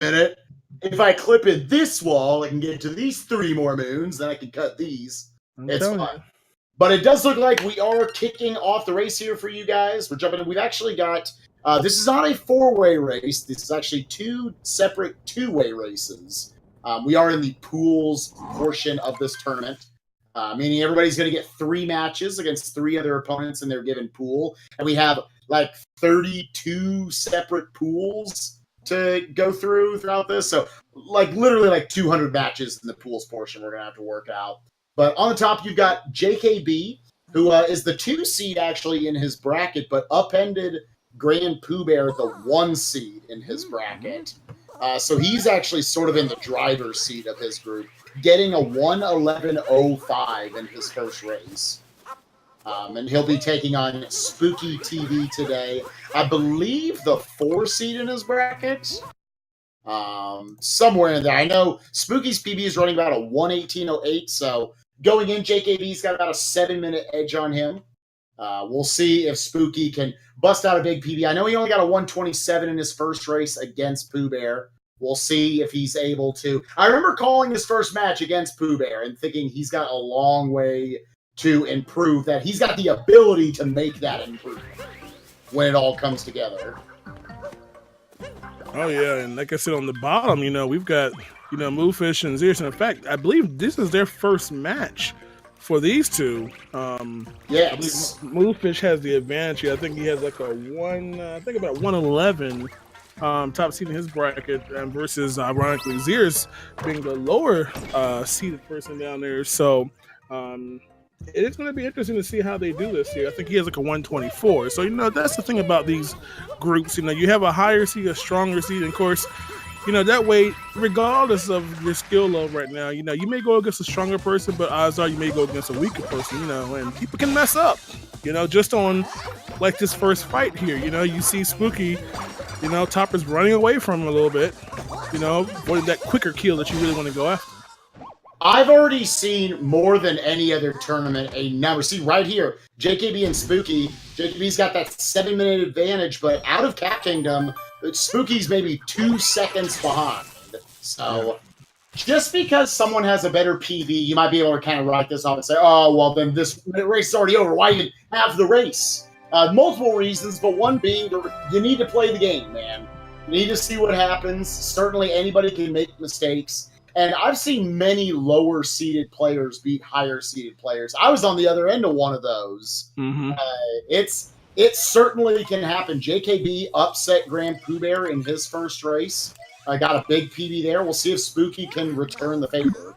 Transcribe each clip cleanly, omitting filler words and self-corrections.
minute. If I clip in this wall, I can get to these 3 more moons, then I can cut these. It's fun. But it does look like we are kicking off the race here for you guys. We're jumping in. We've actually got, this is not a 4-way race. This is actually 2 separate 2-way races. We are in the pools portion of this tournament, meaning everybody's going to get 3 matches against 3 other opponents in their given pool. And we have like 32 separate pools to go throughout this. So like literally like 200 matches in the pools portion we're going to have to work out. But on the top, you've got Thejkb, who is the 2 seed actually in his bracket, but upended Grand Pooh Bear, the 1 seed in his bracket. So he's actually sort of in the driver's seat of his group, getting a 1:11.05 in his first race. And he'll be taking on SmookyTV today. I believe the 4 seed in his bracket. Somewhere in there. I know Spooky's PB is running about a 1:18.08, so going in, Thejkb's got about a 7-minute edge on him. We'll see if Spooky can bust out a big PB. I know he only got a 1:27 in his first race against Pooh Bear. We'll see if he's able to. I remember calling his first match against Pooh Bear and thinking he's got a long way to improve, that he's got the ability to make that improvement when it all comes together. Oh, yeah, and like I said, on the bottom, we've got, MoveFish and zierse. In fact, I believe this is their first match for these two. Yes. MoveFish has the advantage here. I think he has like about 1:11 top seed in his bracket, versus, ironically, zierse being the lower seeded person down there. So, it is going to be interesting to see how they do this here. I think he has like a 1:24. So, that's the thing about these groups. You have a higher seed, a stronger seed. And of course, that way, regardless of your skill level right now, you may go against a stronger person, but odds are you may go against a weaker person, and people can mess up, just on like this first fight here. You see Spooky, Topper's running away from him a little bit, wanting that quicker kill that you really want to go after. I've already seen more than any other tournament a number. See, right here, Thejkb and Spooky. Thejkb's got that 7-minute advantage, but out of Cat Kingdom, Spooky's maybe 2 seconds behind. So just because someone has a better PB, you might be able to kind of write this off and say, oh, well, then this race is already over. Why even have the race? Multiple reasons, but one being you need to play the game, man. You need to see what happens. Certainly anybody can make mistakes. And I've seen many lower-seeded players beat higher-seeded players. I was on the other end of one of those. Mm-hmm. It certainly can happen. Thejkb upset Grand Pooh Bear in his first race. I got a big PB there. We'll see if Spooky can return the favor.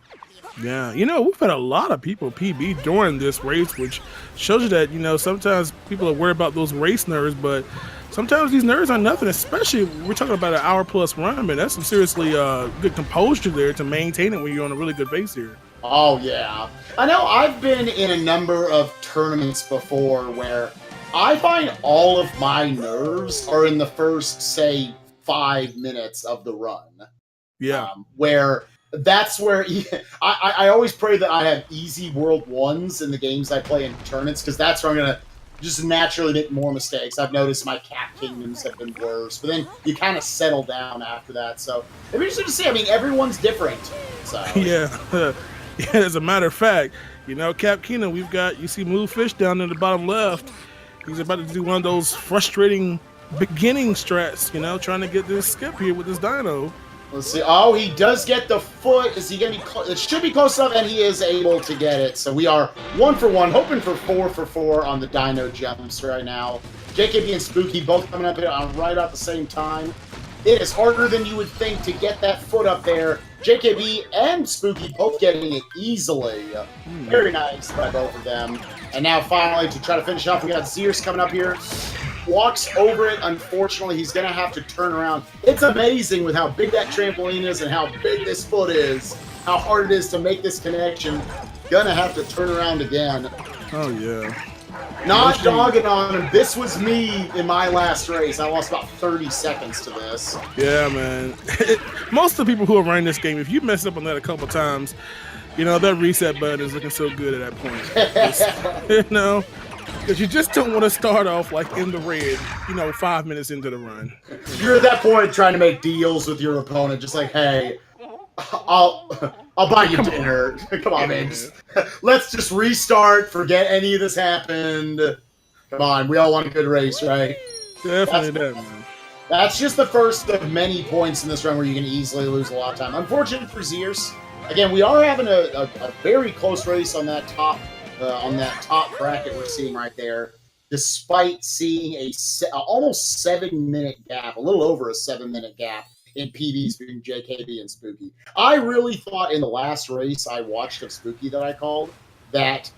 Yeah, we've had a lot of people PB during this race, which shows you that, sometimes people are worried about those race nerves, but sometimes these nerves are nothing, especially we're talking about an hour-plus run. Man, that's some seriously good composure there to maintain it when you're on a really good base here. Oh, yeah. I know I've been in a number of tournaments before where I find all of my nerves are in the first, say, 5 minutes of the run. Yeah. That's where I always pray that I have easy World 1s in the games I play in tournaments, because that's where I'm going to just naturally make more mistakes. I've noticed my Cat Kingdoms have been worse, but then you kind of settle down after that. So it'd be interesting to see. I mean, everyone's different. So yeah. As a matter of fact, Cap Kingdom, you see MoveFish down in the bottom left. He's about to do one of those frustrating beginning strats, trying to get this skip here with this dino. Let's see. Oh, he does get the foot. Is he going to be close? It should be close enough, and he is able to get it. So we are 1 for 1, hoping for 4 for 4 on the dino jumps right now. Thejkb and Spooky both coming up here right at the same time. It is harder than you would think to get that foot up there. Thejkb and Spooky both getting it easily. Very nice by both of them. And now finally, to try to finish off, we got zierse coming up here. Walks over it. Unfortunately, he's going to have to turn around. It's amazing with how big that trampoline is and how big this foot is, how hard it is to make this connection. Going to have to turn around again. Oh, yeah. Not dogging on him. This was me in my last race. I lost about 30 seconds to this. Yeah, man. Most of the people who are running this game, if you mess up on that a couple times, that reset button is looking so good at that point. Because you just don't want to start off like in the red, 5 minutes into the run. You're at that point trying to make deals with your opponent, just like, hey, I'll buy you dinner. Come on, man. Let's just restart. Forget any of this happened. Come on, we all want a good race, right? Definitely man. That's just the first of many points in this run where you can easily lose a lot of time. Unfortunate for zierse. Again, we are having a very close race on that top bracket we're seeing right there, despite seeing a almost 7-minute gap, a little over a 7-minute gap in PBs between Thejkb and Spooky. I really thought in the last race I watched of Spooky that I called that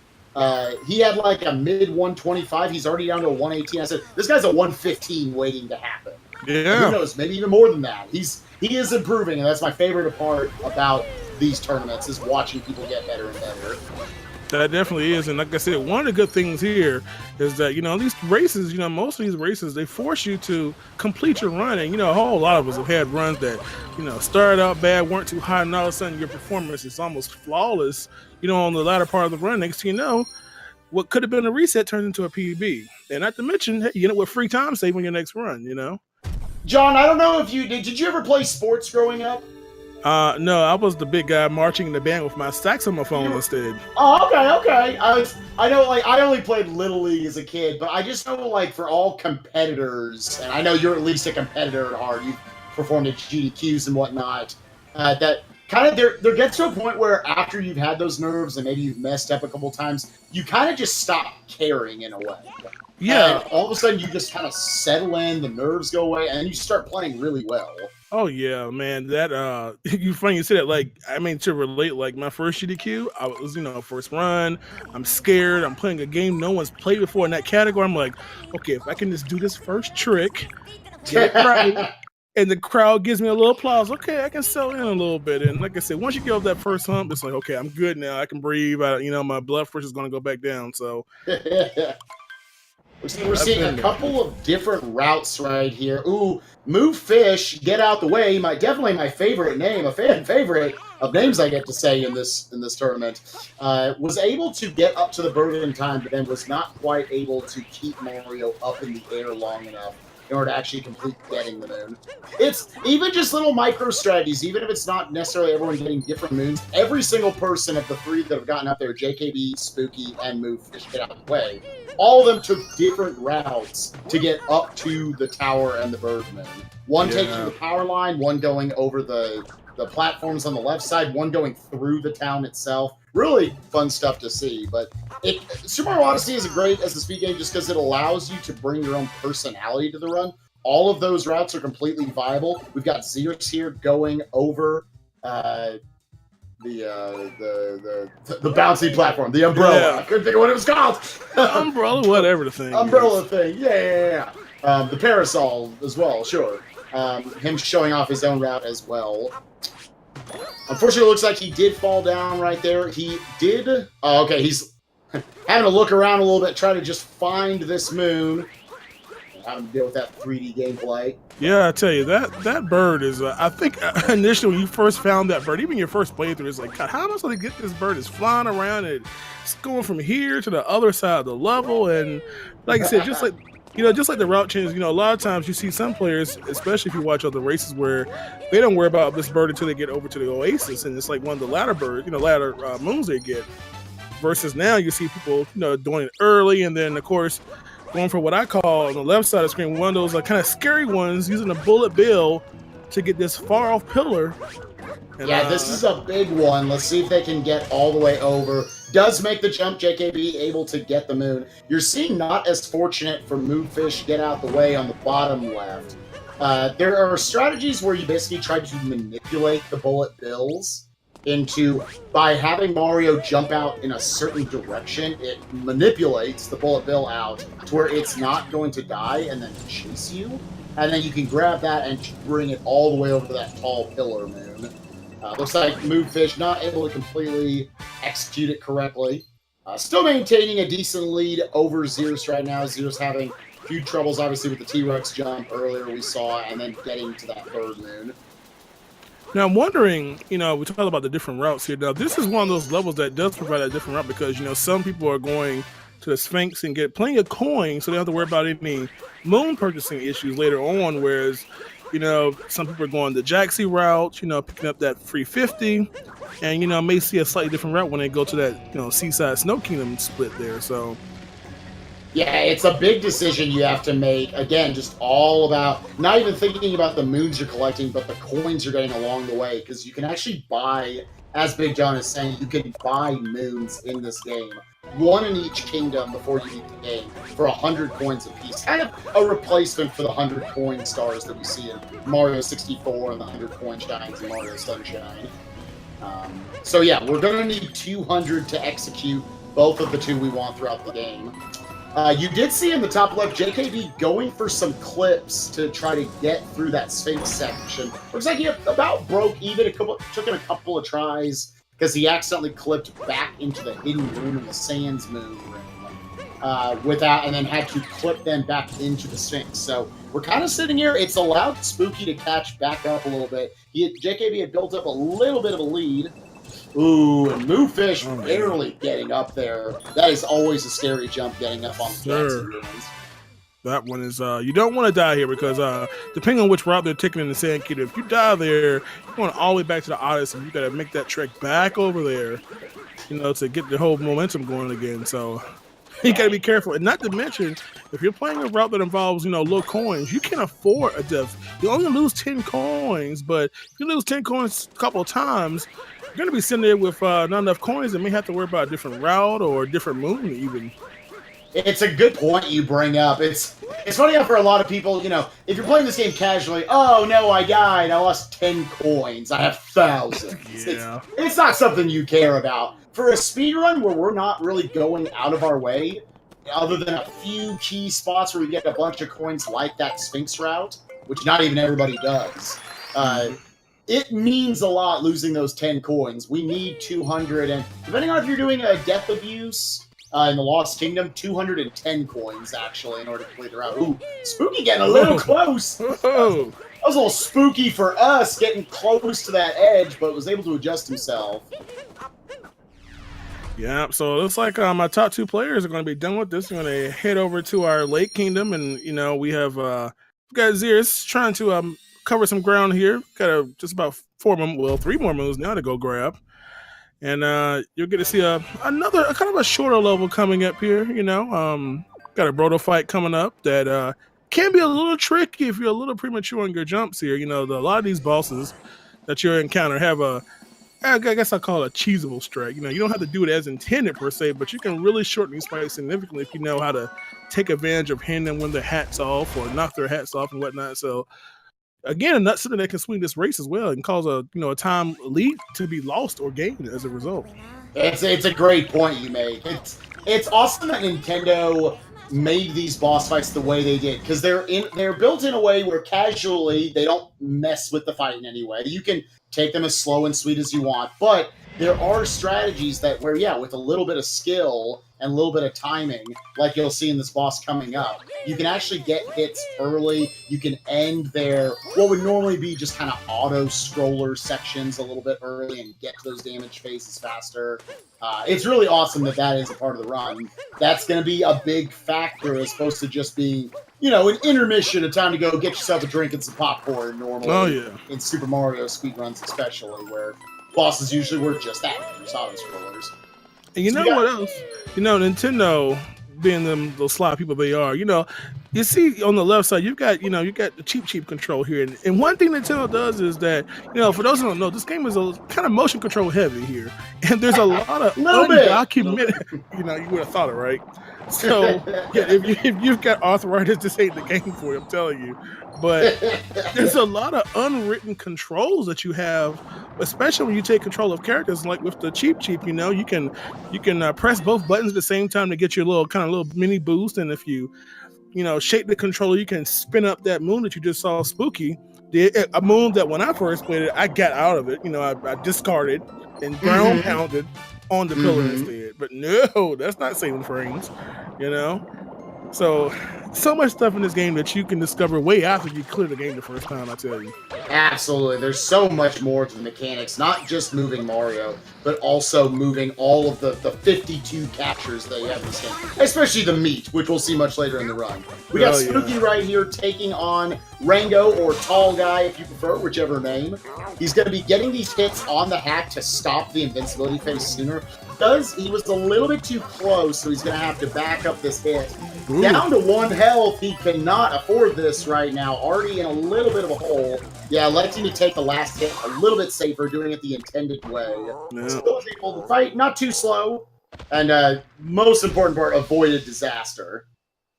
he had like a mid 125. He's already down to a 118. I said, this guy's a 115 waiting to happen. Yeah. And who knows, maybe even more than that. He is improving, and that's my favorite part about these tournaments is watching people get better and better. That definitely is, and like I said, one of the good things here is that these races, most of these races they force you to complete your run, and a whole lot of us have had runs that started out bad, weren't too high, and all of a sudden your performance is almost flawless. On the latter part of the run, next thing you know, what could have been a reset turns into a PB, and not to mention, hey, with free time save on your next run. John, I don't know if you did. Did you ever play sports growing up? No, I was the big guy marching in the band with my saxophone instead. Oh, okay. I know, like, I only played Little League as a kid, but I just know, like, for all competitors, and I know you're at least a competitor at heart, you've performed at GDQs and whatnot, that kind of, there gets to a point where after you've had those nerves and maybe you've messed up a couple times, you kind of just stop caring in a way. Yeah. And all of a sudden you just kind of settle in, the nerves go away, and then you start playing really well. Oh yeah, man. That you funny you said it. Like, I mean, to relate, like my first GDQ, I was first run. I'm scared. I'm playing a game no one's played before in that category. I'm like, okay, if I can just do this first trick, get it right, and the crowd gives me a little applause, okay, I can settle in a little bit. And like I said, once you get over that first hump, it's like, okay, I'm good now. I can breathe. My blood pressure is gonna go back down. So. We're seeing a couple of different routes right here. Ooh, MoveFishGetOutTheWay, definitely my favorite name, a fan favorite of names I get to say in this tournament, was able to get up to the bird in time, but then was not quite able to keep Mario up in the air long enough in order to actually complete getting the moon. It's even just little micro strategies, even if it's not necessarily everyone getting different moons, every single person of the three that have gotten up there, Thejkb, Spooky, and MoveFishGetOutTheWay, all of them took different routes to get up to the tower and the bird moon. One taking the power line, one going over the platforms on the left side, one going through the town itself. Really fun stuff to see. But Super Mario Odyssey is great as the speed game just because it allows you to bring your own personality to the run. All of those routes are completely viable. We've got zierse here going over the bouncy platform, the umbrella. Yeah. I couldn't think of what it was called. Umbrella, whatever the thing. Umbrella thing. Yeah. The parasol as well. Sure. Him showing off his own route as well. Unfortunately, it looks like he did fall down right there. He did. Oh, okay. He's having to look around a little bit, try to just find this moon. Having to deal with that 3D gameplay. Yeah, I tell you, that bird is, I think initially when you first found that bird, even your first playthrough, it's like, God, how am I supposed to get this bird? It's flying around and it's going from here to the other side of the level. And like I said, just like the route changes, a lot of times you see some players, especially if you watch other races, where they don't worry about this bird until they get over to the Oasis. And it's like one of the latter birds, latter moons they get. Versus now you see people, doing it early. And then, of course, going for what I call on the left side of the screen, one of those kind of scary ones, using a bullet bill to get this far off pillar. And, yeah, this is a big one. Let's see if they can get all the way over. Does make the jump, Thejkb able to get the moon. You're seeing not as fortunate for MoveFishGetOutTheWay on the bottom left. There are strategies where you basically try to manipulate the bullet bills by having Mario jump out in a certain direction. It manipulates the bullet bill out to where it's not going to die and then chase you. And then you can grab that and bring it all the way over to that tall pillar moon. Looks like MoveFish not able to completely execute it correctly. Still maintaining a decent lead over zierse right now. Zierse having a few troubles, obviously, with the T-Rex jump earlier we saw, and then getting to that bird moon. Now, I'm wondering, we talked about the different routes here. Now, this is one of those levels that does provide a different route because, some people are going to the Sphinx and get plenty of coins, so they don't have to worry about any moon purchasing issues later on. Whereas, some people are going the Jaxi route, picking up that free 50, and may see a slightly different route when they go to that Seaside Snow Kingdom split there. So. Yeah, it's a big decision you have to make. Again, just all about not even thinking about the moons you're collecting, but the coins you're getting along the way. Because you can actually buy, as Big John is saying, you can buy moons in this game. One in each kingdom before you beat the game for 100 coins apiece. Kind of a replacement for the 100 coin stars that we see in Mario 64 and the 100 coin shines in Mario Sunshine. So yeah, we're going to need 200 to execute both of the two we want throughout the game. You did see in the top left Thejkb going for some clips to try to get through that Sphinx section. Looks like he about broke even. Took him a couple of tries because he accidentally clipped back into the hidden room in the Sands Moon room and then had to clip them back into the Sphinx. So we're kind of sitting here. It's allowed Spooky to catch back up a little bit. Thejkb had built up a little bit of a lead. Ooh, and MoveFish barely getting up there. That is always a scary jump, getting up on the ruins. That one is, you don't want to die here because depending on which route they're taking in the Sand Kingdom, if you die there, you're going all the way back to the Odyssey. You got to make that trek back over there, to get the whole momentum going again. So you got to be careful. And not to mention, if you're playing a route that involves, low coins, you can afford a death. You only lose 10 coins, but if you lose 10 coins a couple of times, you're going to be sitting there with not enough coins and may have to worry about a different route or a different moon even. It's a good point you bring up. It's funny how for a lot of people, if you're playing this game casually, oh no, I died, I lost 10 coins, I have thousands. Yeah. It's not something you care about. For a speedrun where we're not really going out of our way, other than a few key spots where we get a bunch of coins like that Sphinx route, which not even everybody does, it means a lot losing those 10 coins. We need 200, and depending on if you're doing a Death Abuse in the Lost Kingdom, 210 coins, actually, in order to complete the route. Ooh, Spooky getting a little close. That was a little spooky for us, getting close to that edge, but was able to adjust himself. Yeah, so it looks like my top two players are going to be done with this. We're going to head over to our Lake Kingdom, and, we have got zierse trying to cover some ground here. Got just about 3 more moves now to go grab. And you'll get to see another kind of a shorter level coming up here, Got a Broto fight coming up that can be a little tricky if you're a little premature on your jumps here. A lot of these bosses that you encounter have I guess I call it a cheesable strike. You don't have to do it as intended per se, but you can really shorten these fights significantly if you know how to take advantage of hitting them when their hats off or knock their hats off and whatnot. So again, not something that can swing this race as well and cause a time lead to be lost or gained as a result. It's a great point you make. It's awesome that Nintendo made these boss fights the way they did, because they're built in a way where casually they don't mess with the fight in any way. You can take them as slow and sweet as you want, but there are strategies where with a little bit of skill and a little bit of timing, like you'll see in this boss coming up, you can actually get hits early. You can end what would normally be just kind of auto-scroller sections a little bit early and get to those damage phases faster. It's really awesome that is a part of the run. That's going to be a big factor as opposed to just being, an intermission, a time to go get yourself a drink and some popcorn normally in Super Mario speedruns especially, where bosses usually were just that, just auto-scrollers. And what else? Nintendo, being those sly people they are, you see on the left side, you've got the cheap control here. And one thing Nintendo does is that, for those who don't know, this game is a kind of motion control heavy here. And there's a lot of undocumented, you would have thought it, right? So if you've got arthritis, this ain't the game for you, I'm telling you. But there's a lot of unwritten controls that you have, especially when you take control of characters. Like with the cheap, you can press both buttons at the same time to get your little mini boost. And if you shake the controller, you can spin up that moon that you just saw Spooky. A moon that when I first played it, I got out of it. I discarded and ground pounded on the pillar instead. But no, that's not saving frames. So so much stuff in this game that you can discover way after you clear the game the first time, I tell you. Absolutely. There's so much more to the mechanics, not just moving Mario, but also moving all of the 52 captures that you have in this game, especially the meat, which we'll see much later in the run. We got Spooky right here taking on Rango, or Tall Guy, if you prefer, whichever name. He's going to be getting these hits on the hack to stop the invincibility phase sooner. He was a little bit too close, so he's going to have to back up this hit. Ooh. Down to 1 health, he cannot afford this right now. Already in a little bit of a hole. Yeah, letting me take the last hit a little bit safer, doing it the intended way. No. Still was able to fight, not too slow. And most important part, avoided disaster.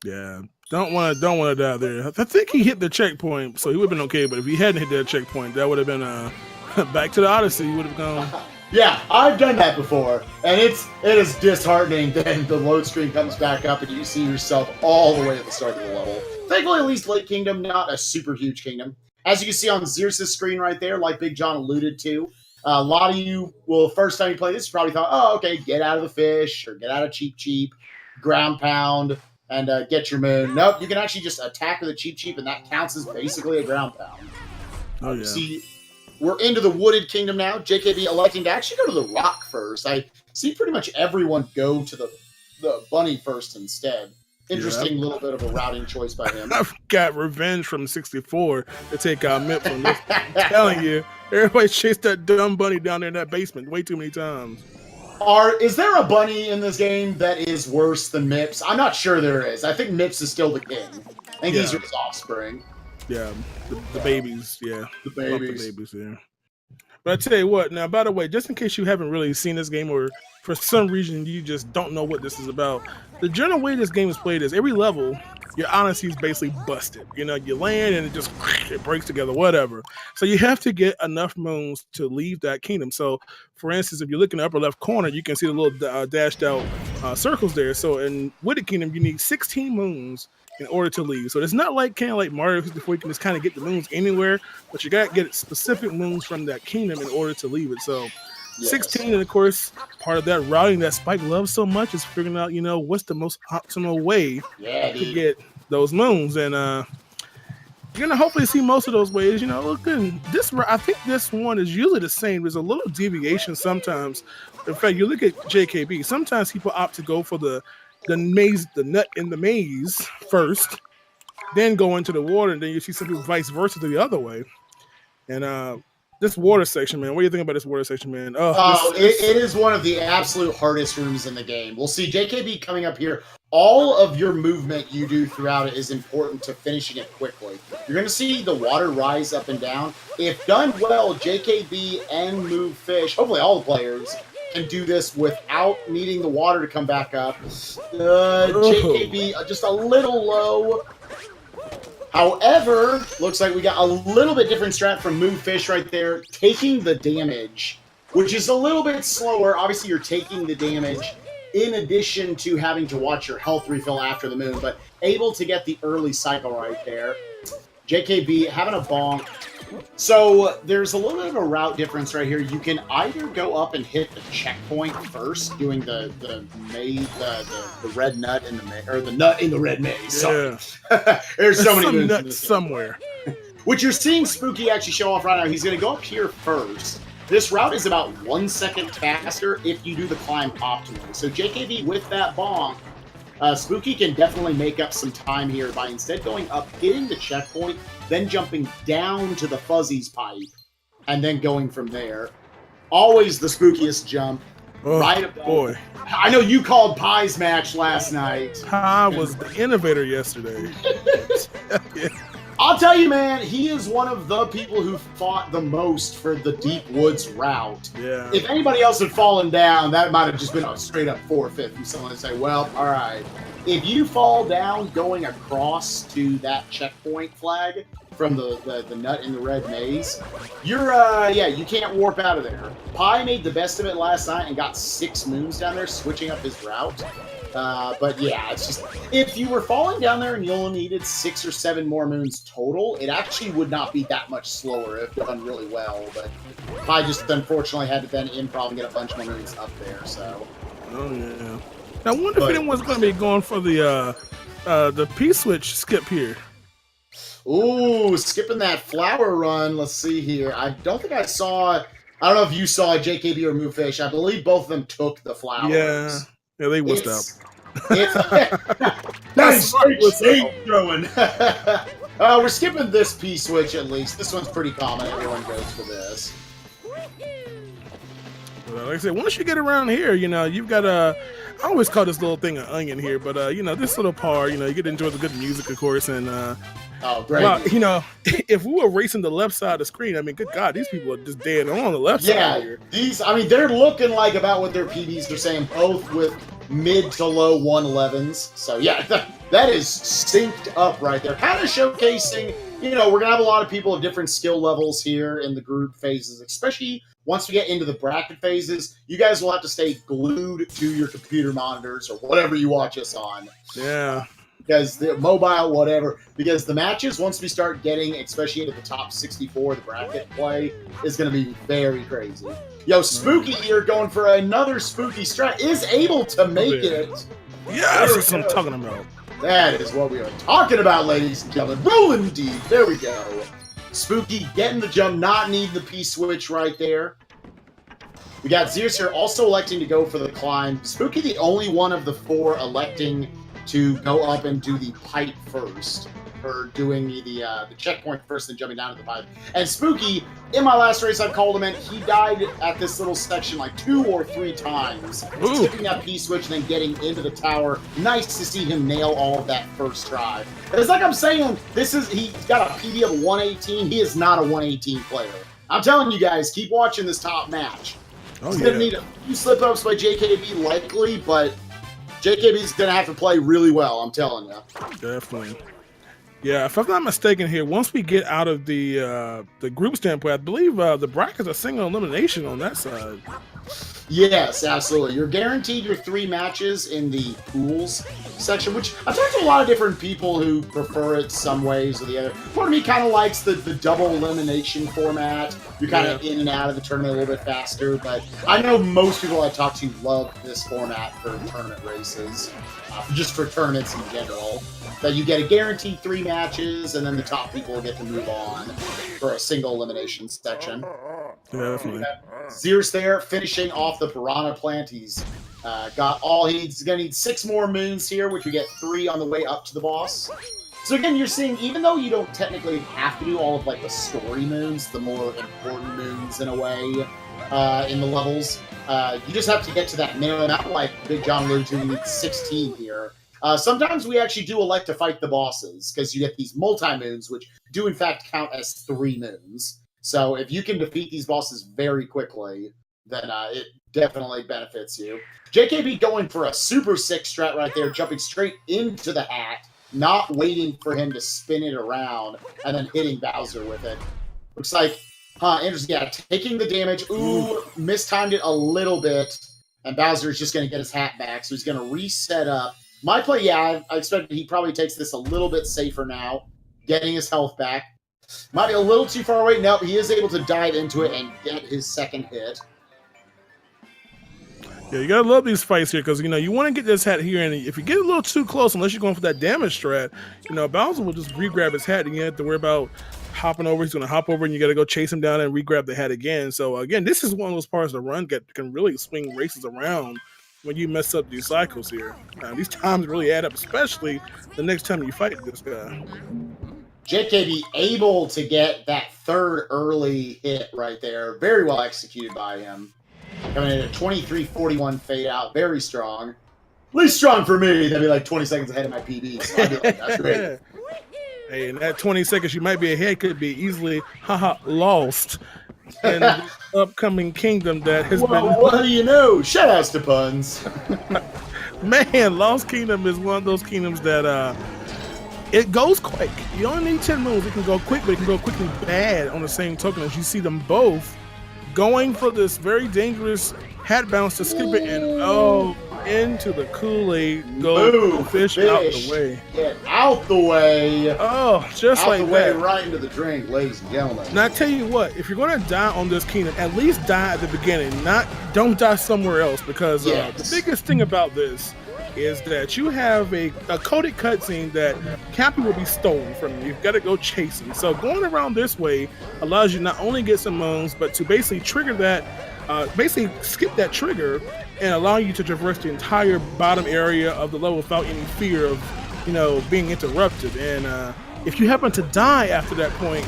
Yeah, don't want to die there. I think he hit the checkpoint, so he would have been okay. But if he hadn't hit that checkpoint, that would have been back to the Odyssey. He would have gone. Yeah, I've done that before, and it is disheartening. Then the load screen comes back up, and you see yourself all the way at the start of the level. Thankfully, at least Lake Kingdom, not a super huge kingdom. As you can see on Zierse's screen right there, like Big John alluded to, a lot of you, well, first time you play this, you probably thought, oh, okay, get out of the fish, or get out of Cheep, ground pound, and get your moon. Nope, you can actually just attack with a Cheep, and that counts as basically a ground pound. Oh, yeah. See, we're into the Wooded Kingdom now. JKB electing to actually go to the Rock first. I see pretty much everyone go to the Bunny first instead. Interesting little bit of a routing choice by him. I've got revenge from 64 to take out Mip from this. I'm telling you, everybody chased that dumb bunny down there in that basement way too many times. Is there a bunny in this game that is worse than Mips? I'm not sure there is. I think Mips is still the king. I think these are his offspring. Yeah, the babies, yeah. The babies. The babies, yeah. But I tell you what, now, by the way, just in case you haven't really seen this game or for some reason you just don't know what this is about, the general way this game is played is every level, your Odyssey is basically busted. You know, you land and it breaks together, whatever. So you have to get enough moons to leave that kingdom. So, for instance, if you look in the upper left corner, you can see the little dashed out circles there. So in Wooded Kingdom, you need 16 moons in order to leave. So it's not like kind of like Mario 64, you can just kind of get the moons anywhere, but you got to get specific moons from that kingdom in order to leave it. So 16, and of course, part of that routing that Spike loves so much is figuring out, you know, what's the most optimal way to get those moons. And you're going to hopefully see most of those ways, you know, look good. I think this one is usually the same. There's a little deviation sometimes. In fact, you look at JKB, sometimes people opt to go for the maze, the nut in the maze first, then go into the water, and then you see some people vice versa to the other way. And this water section, man, what do you think about this water section, man? It is one of the absolute hardest rooms in the game. We'll see JKB coming up here. All of your movement you do throughout it is important to finishing it quickly. You're going to see the water rise up and down. If done well, JKB and MoveFish, hopefully all the players, can do this without needing the water to come back up. JKB just a little low. However, looks like we got a little bit different strat from MoveFish right there, taking the damage, which is a little bit slower. Obviously, you're taking the damage in addition to having to watch your health refill after the moon, but able to get the early cycle right there. JKB having a bonk. So there's a little bit of a route difference right here. You can either go up and hit the checkpoint first, doing the maze, the red nut in the maze, or the nut in the red maze. Sorry. Yeah. There's so many moons nuts somewhere. Which you're seeing Spooky actually show off right now. He's going to go up here first. This route is about 1 second faster if you do the climb optimally. So JKB with that bonk, Spooky can definitely make up some time here by instead going up, hitting the checkpoint, then jumping down to the Fuzzy's pipe, and then going from there. Always the spookiest jump. Right above. Boy. I know you called Pie's match last night. Pie was the innovator yesterday. Yeah. I'll tell you, man, he is one of the people who fought the most for the Deep Woods route. Yeah. If anybody else had fallen down, that might have just been a straight up forfeit from someone to say, well, all right. If you fall down going across to that checkpoint flag from the nut in the red maze, you're, you can't warp out of there. Pie made the best of it last night and got 6 moons down there, switching up his route. But yeah, it's just, if you were falling down there and you only needed 6 or 7 more moons total, it actually would not be that much slower if done really well. But Pie just unfortunately had to then improv and get a bunch more moons up there, so. Oh, yeah. Now, I wonder if anyone's going to be going for the the P-switch skip here. Ooh, skipping that flower run. Let's see here. I don't think I saw. I don't know if you saw Thejkb or MoveFish. I believe both of them took the flowers. Yeah, they wussed out. Nice throwing. We're skipping this P-switch at least. This one's pretty common. Everyone goes for this. Well, like I said, once you get around here, you know, you've got I always call this little thing an onion here, but you know, this little part, you know, you get to enjoy the good music, of course, and oh, great. Well, you know, if we were racing the left side of the screen, I mean, good God, these people are just dead on the left side here. I mean, they're looking like about what their PBs are saying, both with mid to low 111s. So yeah, that is synced up right there. Kind of showcasing, you know, we're going to have a lot of people of different skill levels here in the group phases, especially once we get into the bracket phases. You guys will have to stay glued to your computer monitors or whatever you watch us on. Yeah. Because the mobile, whatever, because the matches, once we start getting, especially into the top 64, the bracket play is going to be very crazy. Yo, Spooky here going for another spooky strat, is able to make it. Yeah, that's what I'm talking about. That is what we are talking about, ladies and gentlemen. Rolling deep. There we go. Spooky getting the jump, not needing the P-switch right there. We got zierse here also electing to go for the climb. Spooky the only one of the four electing to go up and do the pipe first, or doing the checkpoint first and jumping down to the pipe. And Spooky, in my last race I called him in, he died at this little section like 2 or 3 times, skipping that P-switch and then getting into the tower. Nice to see him nail all of that first try. It's like I'm saying, he's got a PB of 118. He is not a 118 player. I'm telling you guys, keep watching this top match. He's going to need a few slip-ups by Thejkb likely, but Thejkb's going to have to play really well, I'm telling you. Definitely. Yeah, if I'm not mistaken here, once we get out of the group standpoint, I believe the brackets are single elimination on that side. Yes, absolutely. You're guaranteed your 3 matches in the pools section, which I've talked to a lot of different people who prefer it some ways or the other. Part of me kind of likes the double elimination format. You're kind of in and out of the tournament a little bit faster, but I know most people I talk to love this format for tournament races, just for tournaments in general. That you get a guaranteed 3 matches, and then the top people will get to move on for a single elimination section. Definitely. Zierse there, finishing off the piranha plant. He's got all he's going to need 6 more moons here, which we get 3 on the way up to the boss. So again, you're seeing, even though you don't technically have to do all of like the story moons, the more important moons in a way, in the levels, you just have to get to that minimum. Not like Big John alluded to, you need 16 here. Sometimes we actually do elect to fight the bosses, because you get these multi-moons, which do in fact count as 3 moons. So if you can defeat these bosses very quickly, then it definitely benefits you. Thejkb going for a super sick strat right there, jumping straight into the hat, not waiting for him to spin it around, and then hitting Bowser with it. Looks like, interesting, yeah, taking the damage. Ooh, mistimed it a little bit, and Bowser is just going to get his hat back, so he's going to reset up. My play, yeah, I expect he probably takes this a little bit safer now, getting his health back. Might be a little too far away. Nope, he is able to dive into it and get his second hit. Yeah, you gotta love these fights here, because, you know, you want to get this hat here, and if you get a little too close, unless you're going for that damage strat, you know, Bowser will just re-grab his hat, and you have to worry about hopping over. He's going to hop over, and you got to go chase him down and re-grab the hat again. So, again, this is one of those parts of the run that can really swing races around when you mess up these cycles here. These times really add up, especially the next time you fight this guy. Thejkb able to get that 3rd early hit right there. Very well executed by him. Coming in at 23:41 fade out. Very strong. At least strong for me. That'd be like 20 seconds ahead of my PB. So I'd be like, that's great. Hey, in that 20 seconds you might be ahead could be easily lost in the upcoming kingdom that has been... What do you know? Shoutouts to puns. Man, Lost Kingdom is one of those kingdoms that... it goes quick. You only need 10 moves. It can go quick, but it can go quickly bad on the same token, as you see them both going for this very dangerous hat bounce to skip it, and into the Kool-Aid. Go fish out the way. Get out the way. Oh, just out like the way, that. right into the drink, ladies and gentlemen. Now I tell you what, if you're going to die on this kingdom, at least die at the beginning. Don't die somewhere else, because the biggest thing about this is that you have a coded cutscene that Cappy will be stolen from you. You've got to go chasing. So going around this way allows you not only get some moons, but to basically trigger that, basically skip that trigger and allow you to traverse the entire bottom area of the level without any fear of, being interrupted. And if you happen to die after that point,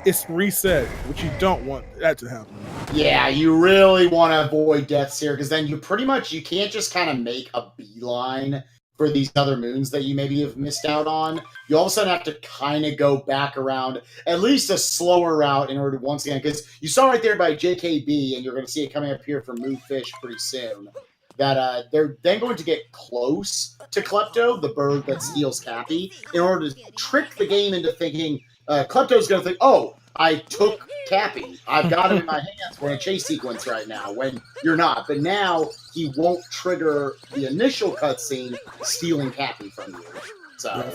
it's reset, which you don't want that to happen. Yeah, you really want to avoid deaths here, because then you can't just kind of make a beeline for these other moons that you maybe have missed out on. You all of a sudden have to kind of go back around at least a slower route in order to, once again, because you saw right there by JKB, and you're going to see it coming up here from MoveFish pretty soon, that they're then going to get close to Klepto, the bird that steals Cappy, in order to trick the game into thinking Klepto's going to think, oh, I took Cappy. I've got him in my hands. We're in a chase sequence right now, when you're not. But now he won't trigger the initial cutscene stealing Cappy from you. So,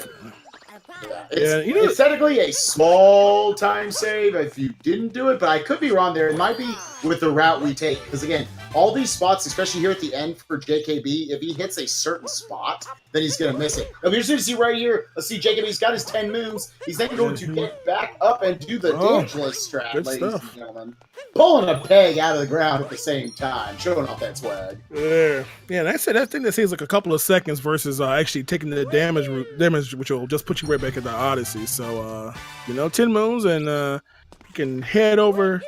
yeah. It's technically a small time save if you didn't do it, but I could be wrong there. It might be with the route we take. Because, again, all these spots, especially here at the end for JKB, if he hits a certain spot, then he's going to miss it. Now, here's what you see right here. Let's see, JKB's got his 10 moons. He's then going to get back up and do the Dangelous strat, ladies and gentlemen. Pulling a peg out of the ground at the same time, showing off that swag. Yeah, that's it. That thing that saves like a couple of seconds versus actually taking the damage, which will just put you right back at the Odyssey. So, 10 moons, and you can head over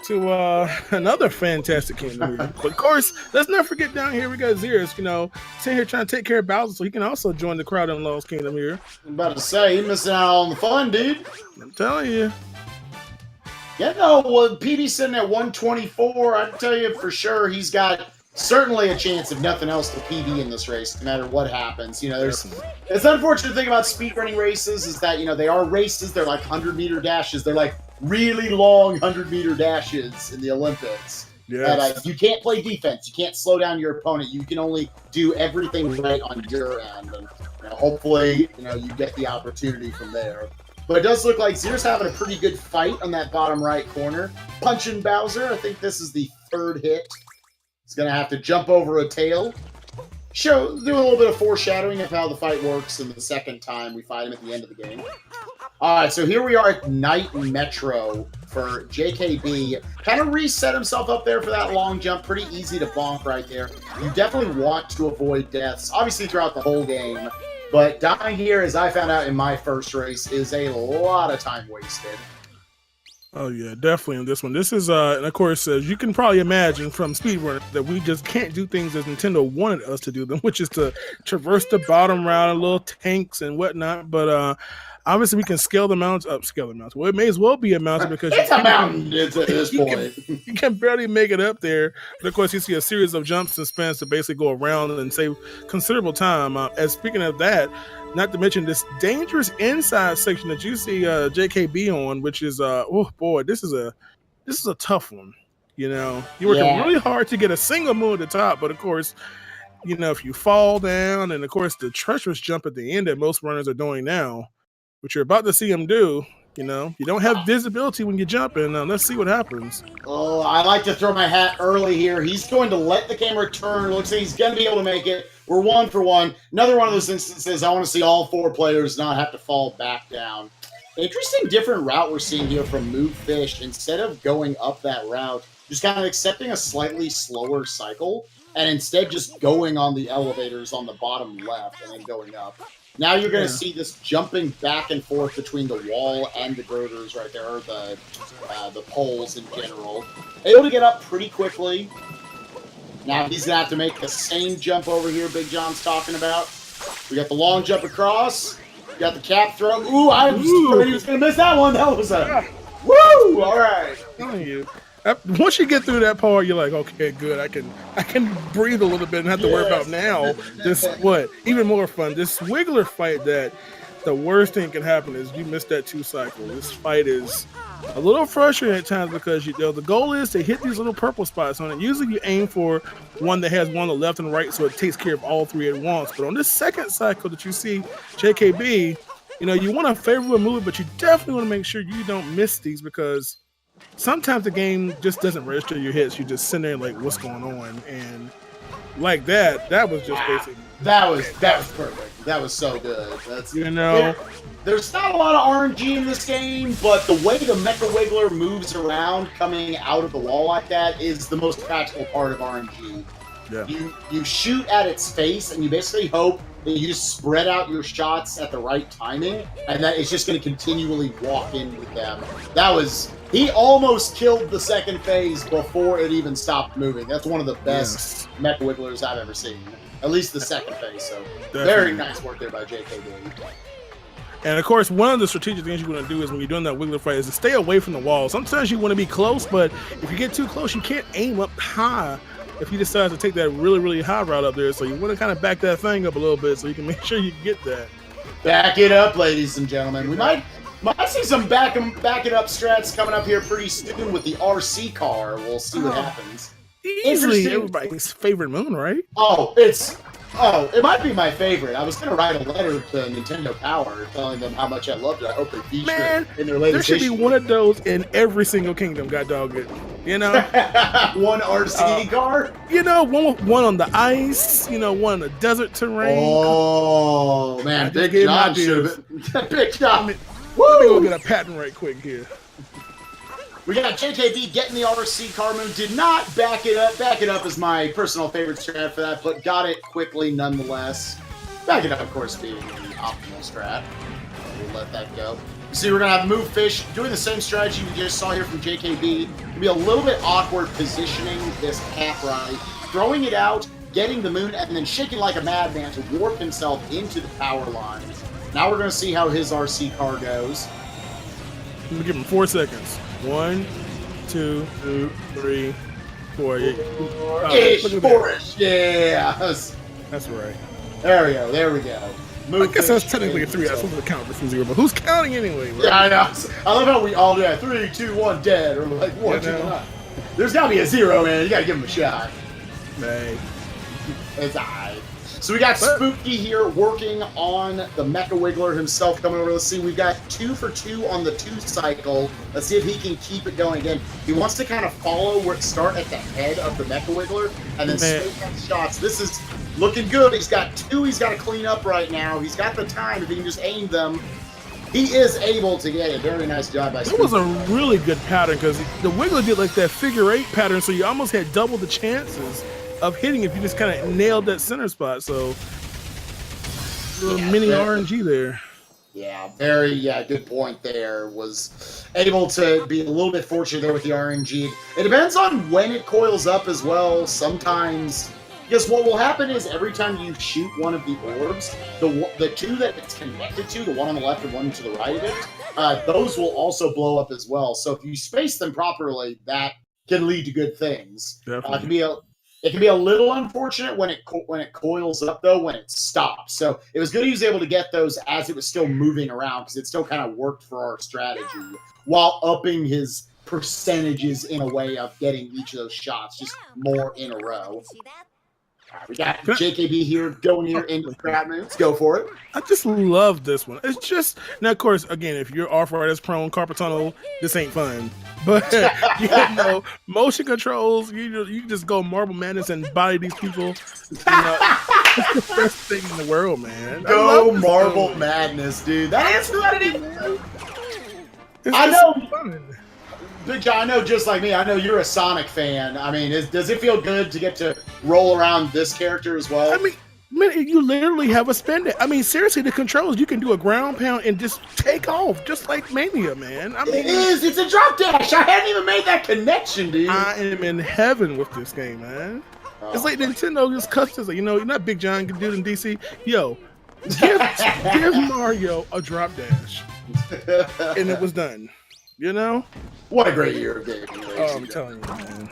to another fantastic kingdom. But of course, let's not forget down here we got zierse, sitting here trying to take care of Bowser, so he can also join the crowd in Lost Kingdom here. I'm about to say, he missing out on the fun, dude. I'm telling you. Yeah, no, well, PB's sitting at 124. I can tell you for sure he's got certainly a chance, if nothing else, to PB in this race, no matter what happens. It's the unfortunate thing about speedrunning races is that, they are races. They're like 100-meter dashes. They're like really long 100-meter dashes in the Olympics. Yes. But you can't play defense. You can't slow down your opponent. You can only do everything right on your end. And hopefully, you get the opportunity from there. But it does look like zierse having a pretty good fight on that bottom right corner. Punching Bowser. I think this is the third hit. He's going to have to jump over a tail. Do a little bit of foreshadowing of how the fight works in the second time we fight him at the end of the game. Alright, so here we are at Night Metro for JKB. Kind of reset himself up there for that long jump. Pretty easy to bonk right there. You definitely want to avoid deaths, obviously throughout the whole game. But dying here, as I found out in my first race, is a lot of time wasted. Oh yeah, definitely in this one. This is, and of course, as you can probably imagine from speedrunning, that we just can't do things as Nintendo wanted us to do them, which is to traverse the bottom route, little tanks and whatnot. But obviously, we can scale the mountains up. Well, it may as well be a mountain because it's a mountain at this point. You can barely make it up there. But of course, you see a series of jumps and spins to basically go around and save considerable time. As speaking of that, not to mention this dangerous inside section that you see JKB on, which is oh boy, this is a tough one. You're working really hard to get a single move at the top, but of course, if you fall down, and of course the treacherous jump at the end that most runners are doing now, which you're about to see him do. You don't have visibility when you jump in. Let's see what happens. Oh, I like to throw my hat early here. He's going to let the camera turn. Looks like he's going to be able to make it. We're 1 for 1. Another one of those instances, I want to see all 4 players not have to fall back down. Interesting different route we're seeing here from MoveFish. Instead of going up that route, just kind of accepting a slightly slower cycle, and instead just going on the elevators on the bottom left and then going up. Now you're going to see this jumping back and forth between the wall and the girders right there, or the poles in general. Able to get up pretty quickly. Now he's going to have to make the same jump over here Big John's talking about. We got the long jump across. We got the cap throw. Ooh, I was afraid he was going to miss that one. That was a... Woo! All right. I'm telling you. Once you get through that part, you're like, okay, good. I can breathe a little bit and have to worry about now this even more fun. This Wiggler fight, that the worst thing can happen is you miss that 2 cycle. This fight is a little frustrating at times because the goal is to hit these little purple spots on it. Usually you aim for one that has one on the left and right, so it takes care of all 3 at once. But on this second cycle that you see JKB, you want a favorable move, but you definitely want to make sure you don't miss these, because sometimes the game just doesn't register your hits. You just sit there like, what's going on? And like that was just basically That was perfect. That was so good. That's there's not a lot of RNG in this game, but the way the Mecha Wiggler moves around coming out of the wall like that is the most practical part of RNG. Yeah. You shoot at its face, and you basically hope that you just spread out your shots at the right timing, and that it's just going to continually walk in with them. He almost killed the second phase before it even stopped moving. That's one of the best Mecha Wigglers I've ever seen. At least the second phase, so very nice work there by JKB. And of course, one of the strategic things you want to do is when you're doing that Wiggler fight is to stay away from the wall. Sometimes you want to be close, but if you get too close, you can't aim up high if you decide to take that really, really high route up there. So you want to kind of back that thing up a little bit so you can make sure you get that. Back it up, ladies and gentlemen. We might see some back it up strats coming up here pretty soon with the RC car. We'll see what happens. Easily everybody's favorite moon, right? It might be my favorite. I was going to write a letter to Nintendo Power telling them how much I loved it. I hope they feature it in their latest issue. There should be one of those in every single kingdom, god dog it. You know? One RC car? You know, one on the ice, you know, one on the desert terrain. Oh, man. Big John should have been. Big John. Let me go get a patent right quick here. We got JKB getting the RC car move. Did not back it up. Back it up is my personal favorite strat for that, but got it quickly nonetheless. Back it up, of course, being the optimal strat. We'll let that go. You see, we're going to have MoveFish doing the same strategy we just saw here from JKB. It'll be a little bit awkward positioning this half right, throwing it out, getting the moon, and then shaking like a madman to warp himself into the power lines. Now we're going to see how his RC car goes. I'm going to give him 4 seconds. 1, 2, 3, 4. Four-ish. Yes. That's right. There we go. I guess that's technically a 3. I'm supposed to count from 0, but who's counting anyway? Right? Yeah, I know. I love how we all do that. 3, 2, 1, dead, or like 1, 2, 1. There's got to be a 0, man. You got to give him a shot. Hey. It's alright. So we got Spooky here working on the Mecha Wiggler himself coming over. Let's see, we've got 2 for 2 on the 2 cycle. Let's see if he can keep it going again. He wants to kind of start at the head of the Mecha Wiggler and then swing out shots. This is looking good. He's got 2 he's got to clean up right now. He's got the time if he can just aim them. He is able to get it. Very nice job by Spooky. It was a really good pattern because the Wiggler did like that figure-8 pattern, so you almost had double the chances of hitting if you just kind of nailed that center spot. So mini RNG there. Yeah, good point there. Was able to be a little bit fortunate there with the RNG. It depends on when it coils up as well. Sometimes, because what will happen is every time you shoot one of the orbs, the 2 that it's connected to, the one on the left and one to the right of it, those will also blow up as well. So if you space them properly, that can lead to good things. It can be a little unfortunate when it coils up, though, when it stops. So it was good he was able to get those as it was still moving around because it still kind of worked for our strategy while upping his percentages in a way of getting each of those shots just more in a row. All right, we got JKB here going here into the crowd moves. Go for it. I just love this one. It's just now, of course, again, if you're arthritis prone, carpal tunnel, this ain't fun. But you know, motion controls, you just go Marble Madness and body these people. You know, it's the best thing in the world, man. Go Marble Madness, dude. That is what it is. I know. Fun. Big John, I know just like me, I know you're a Sonic fan. I mean, does it feel good to get to roll around this character as well? I mean, you literally have a spin it. I mean, seriously, the controls, you can do a ground pound and just take off, just like Mania, man. I mean, it's a drop dash. I hadn't even made that connection, dude. I am in heaven with this game, man. It's like Nintendo just customs, you know, you're not Big John can do it in DC. Yo, give Mario a drop dash. And it was done. You know? What a great year of gaming. Oh, I'm telling you, man.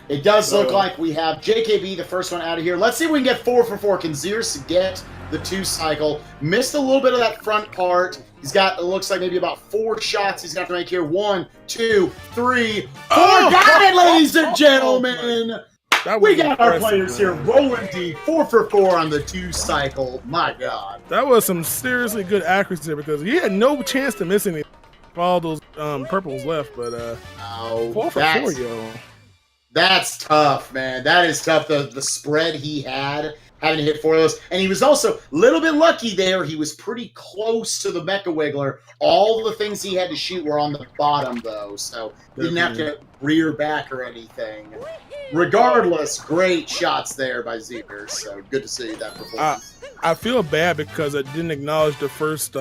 It does look like we have JKB, the first one out of here. Let's see if we can get 4 for 4. Can zierse get the 2 cycle? Missed a little bit of that front part. He's got, it looks like maybe about 4 shots he's got to make here. 1, 2, 3, 4. Got it, ladies and gentlemen. We got our players here rolling deep. 4 for 4 on the 2 cycle. My God. That was some seriously good accuracy there because he had no chance to miss any. All those purples left, but 4 for 4, yo. That's tough, man. That is tough. The spread he had having to hit 4 of those. And he was also a little bit lucky there. He was pretty close to the Mecha Wiggler. All the things he had to shoot were on the bottom, though, so didn't have to rear back or anything. Regardless, great shots there by zierse, so good to see that performance. I feel bad because I didn't acknowledge the first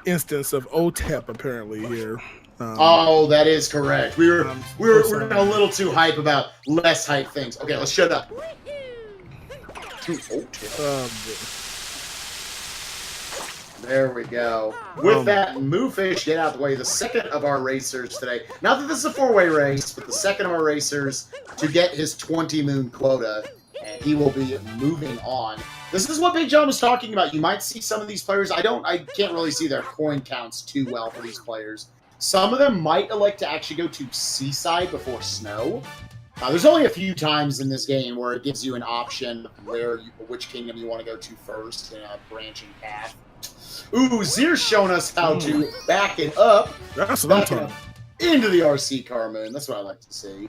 instance of OTEP apparently here. Oh, that is correct. We're a little too hype about less hype things. Okay, let's shut up. There we go. With that, MoveFish, get out of the way. The second of our racers today. Not that this is a 4-way race, but the second of our racers to get his 20 moon quota, and he will be moving on. This is what Big John was talking about. You might see some of these players. I can't really see their coin counts too well for these players. Some of them might elect to actually go to Seaside before Snow. There's only a few times in this game where it gives you an option which kingdom you want to go to first in a branching path. Ooh, zierse showing us how to back it up. That's what I'm talking. Into the RC car moon. That's what I like to see.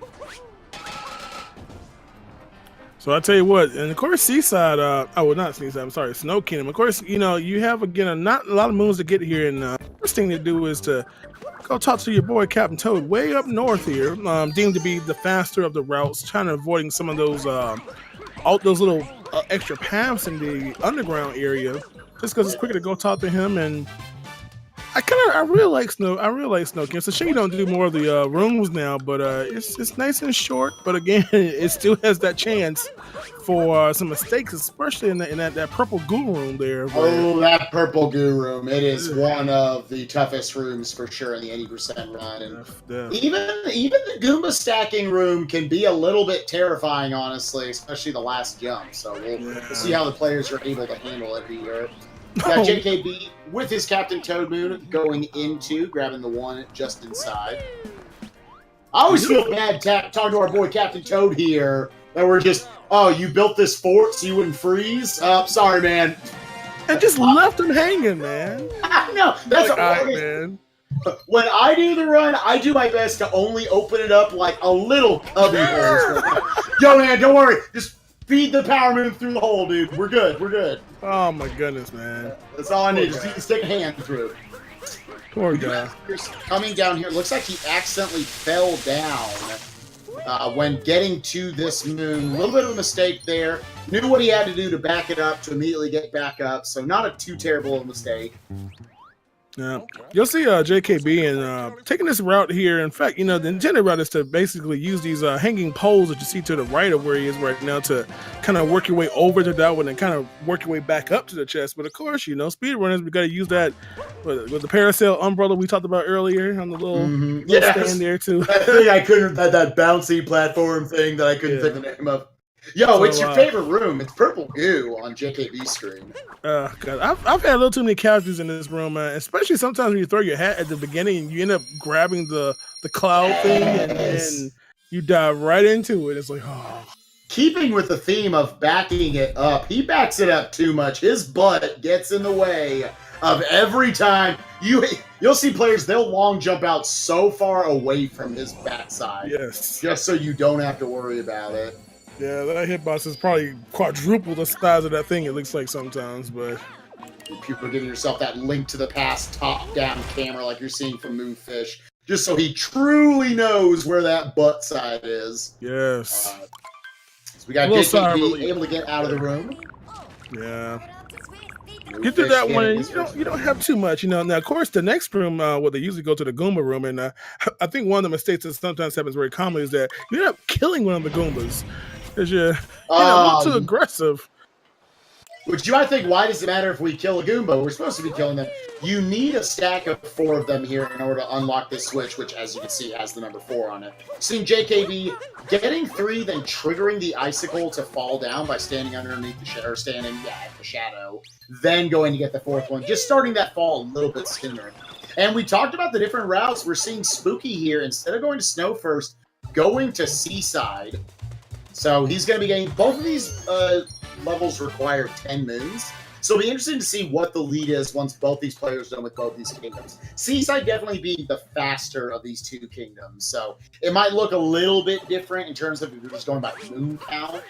So I tell you what, and of course Seaside, not Seaside, I'm sorry, Snow Kingdom. Of course, you have again not a lot of moons to get here, and first thing to do is to go talk to your boy Captain Toad, way up north here, deemed to be the faster of the routes, trying to avoiding some of those little extra paths in the underground area, just because it's quicker to go talk to him. And I really like Snow King. It's a shame you don't do more of the rooms now, but it's nice and short. But again, it still has that chance for some mistakes, especially in that purple goo room there. Oh, that purple goo room! It is one of the toughest rooms for sure in the 80% run, and even the Goomba stacking room can be a little bit terrifying, honestly, especially the last jump. So we'll see how the players are able to handle it here. Got JKB with his Captain Toad Moon going into, grabbing the one just inside. I always feel bad talking to our boy Captain Toad here, that we're just, oh, you built this fort so you wouldn't freeze? Sorry, man. And just left him hanging, man. I know. That's man. When I do the run, I do my best to only open it up like a little cubby hole. Yo, man, don't worry. Just feed the power moon through the hole, dude. We're good. We're good. Oh my goodness, man. That's all I need. Just need to stick a hand through. Poor guy. Coming down here, looks like he accidentally fell down when getting to this moon. A little bit of a mistake there. Knew what he had to do to back it up, to immediately get back up. So not a too terrible of a mistake. Yeah, you'll see JKB and taking this route here. In fact, the intended route is to basically use these hanging poles that you see to the right of where he is right now to kind of work your way over to that one and kind of work your way back up to the chest. But of course, speedrunners, we got to use that with the parasail umbrella we talked about earlier on the little stand there too. That thing I couldn't, that bouncy platform thing that I couldn't think of the name of. Yo, it's your favorite room. It's purple goo on JKB's screen. God, I've had a little too many characters in this room, especially sometimes when you throw your hat at the beginning and you end up grabbing the cloud thing and you dive right into it. It's like, oh. Keeping with the theme of backing it up, he backs it up too much. His butt gets in the way of every time. You'll see players, they'll long jump out so far away from his backside. Yes. Just so you don't have to worry about it. Yeah, that hitbox is probably quadruple the size of that thing, it looks like sometimes, but... People are giving yourself that Link to the Past top-down camera like you're seeing from MoveFish, just so he truly knows where that butt side is. Yes. So we got JKB able to get out of the room. Yeah. Get through that one, and you don't have too much, Now, of course, the next room, they usually go to the Goomba room, and I think one of the mistakes that sometimes happens very commonly is that you end up killing one of the Goombas. Because you're a little too aggressive. Which you might think, why does it matter if we kill a Goomba? We're supposed to be killing them. You need a stack of 4 of them here in order to unlock this switch, which, as you can see, has the number 4 on it. Seeing JKB getting 3, then triggering the icicle to fall down by standing underneath the shadow, at the shadow, then going to get the 4th one. Just starting that fall a little bit sooner. And we talked about the different routes. We're seeing Spooky here, instead of going to Snow first, going to Seaside. So he's going to be getting, both of these levels require 10 moons. So it'll be interesting to see what the lead is once both these players are done with both these kingdoms. Seaside definitely being the faster of these 2 kingdoms. So it might look a little bit different in terms of if you're just going by moon count.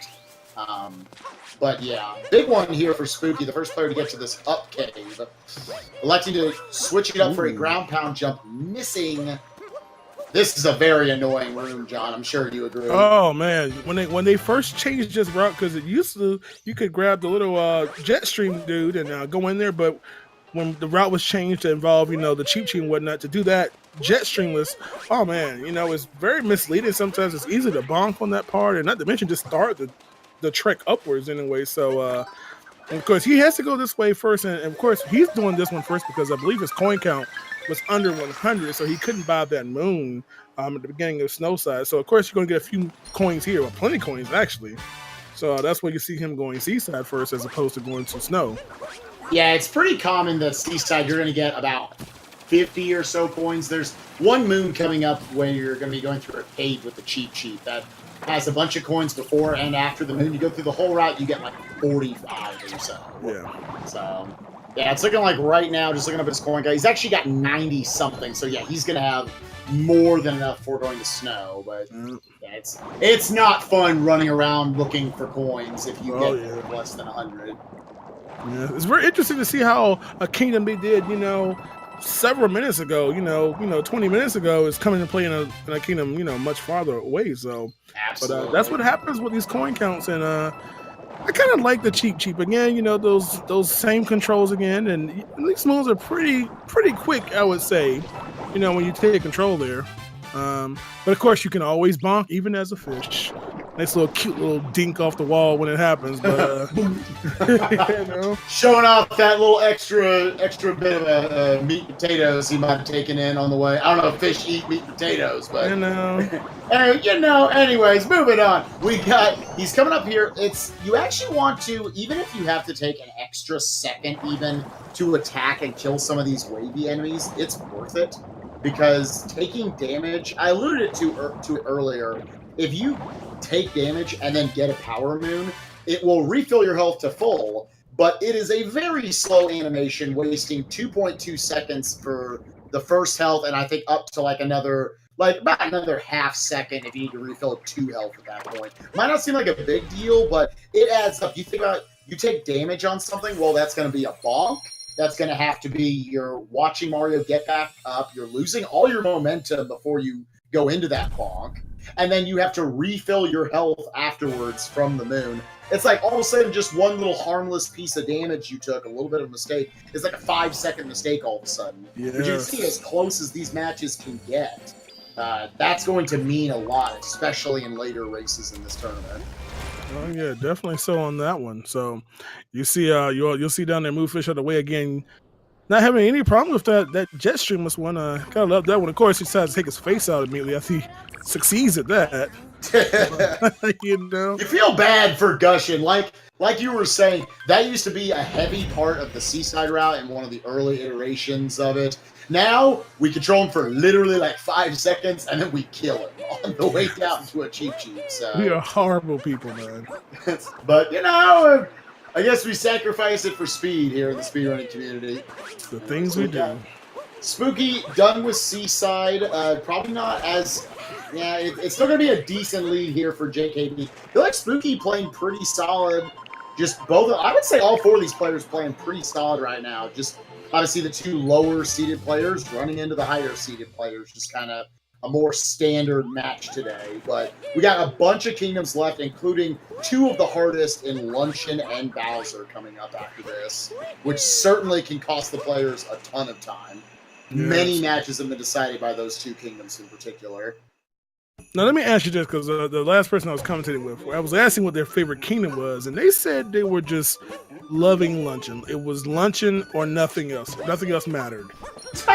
But yeah, big one here for Spooky, the first player to get to this up cave. Electing to switch it up for a ground pound jump, missing. This is a very annoying room, John. I'm sure you agree. Oh man, when they first changed this route, because it used to you could grab the little jet stream dude and go in there, but when the route was changed to involve the cheap and whatnot, to do that jet stream was, oh man, it's very misleading. Sometimes it's easy to bonk on that part, and not to mention just start the trek upwards anyway. So and of course he has to go this way first, and of course he's doing this one first because I believe his coin count was under 100, so he couldn't buy that moon at the beginning of Snowside. So of course you're going to get a few coins here, or plenty of coins actually. So that's why you see him going Seaside first as opposed to going to Snow. Yeah, it's pretty common that Seaside you're going to get about 50 or so coins. There's one moon coming up when you're going to be going through a cave with the cheap that has a bunch of coins before and after the moon. You go through the whole route, you get like 45 or so. Yeah. So, yeah, it's looking like right now, just looking up at his coin count, he's actually got 90-something. So, yeah, he's going to have more than enough for going to Snow. But yeah, it's not fun running around looking for coins if you get less than 100. Yeah, it's very interesting to see how a kingdom they did, several minutes ago, 20 minutes ago is coming to play in a kingdom, much farther away. So, absolutely. But that's what happens with these coin counts, and I kind of like the cheap again. Those same controls again, and these moves are pretty quick, I would say. When you take control there. But of course, you can always bonk, even as a fish. Nice little cute little dink off the wall when it happens, but showing off that little extra bit of meat and potatoes he might have taken in on the way. I don't know if fish eat meat and potatoes, but anyways, moving on. He's coming up here. You actually want to, even if you have to take an extra second even to attack and kill some of these wavy enemies, it's worth it. Because taking damage, I alluded to it earlier, if you take damage and then get a power moon, it will refill your health to full, but it is a very slow animation, wasting 2.2 seconds for the first health, and I think up to about another half second if you need to refill 2 health at that point. Might not seem like a big deal, but it adds up. You think about, you take damage on something, well, that's going to be a bonk. That's going to have to be you're watching Mario get back up. You're losing all your momentum before you go into that bonk. And then you have to refill your health afterwards from the moon. It's like all of a sudden just one little harmless piece of damage you took, a little bit of a mistake. It's like a 5-second mistake all of a sudden. Yes. But you can see as close as these matches can get. That's going to mean a lot, especially in later races in this tournament. Oh yeah, definitely so on that one. So you see, you'll see down there, MoveFishGetOutTheWay again, not having any problem with that jet streamless one. Gotta love that one. Of course, he decides to take his face out immediately after he succeeds at that. You feel bad for Gushin, like you were saying. That used to be a heavy part of the Seaside route in one of the early iterations of it. Now we control him for literally like 5 seconds, and then we kill him on the way down to a cheap. So we are horrible people, man. But I guess we sacrifice it for speed here in the speedrunning community. The things we do. Spooky done with Seaside. Probably not as. Yeah, it's still gonna be a decent lead here for Thejkb. I feel like Spooky playing pretty solid. Just both. I would say all 4 of these players playing pretty solid right now. Just obviously the 2 lower-seeded players running into the higher-seeded players. Just kind of a more standard match today. But we got a bunch of kingdoms left, including 2 of the hardest in Luncheon and Bowser coming up after this, which certainly can cost the players a ton of time. Yes. Many matches have been decided by those 2 kingdoms in particular. Now, let me ask you this, because the last person I was commentating with, I was asking what their favorite kingdom was, and they said they were just loving Luncheon. It was Luncheon or nothing else. Nothing else mattered. So,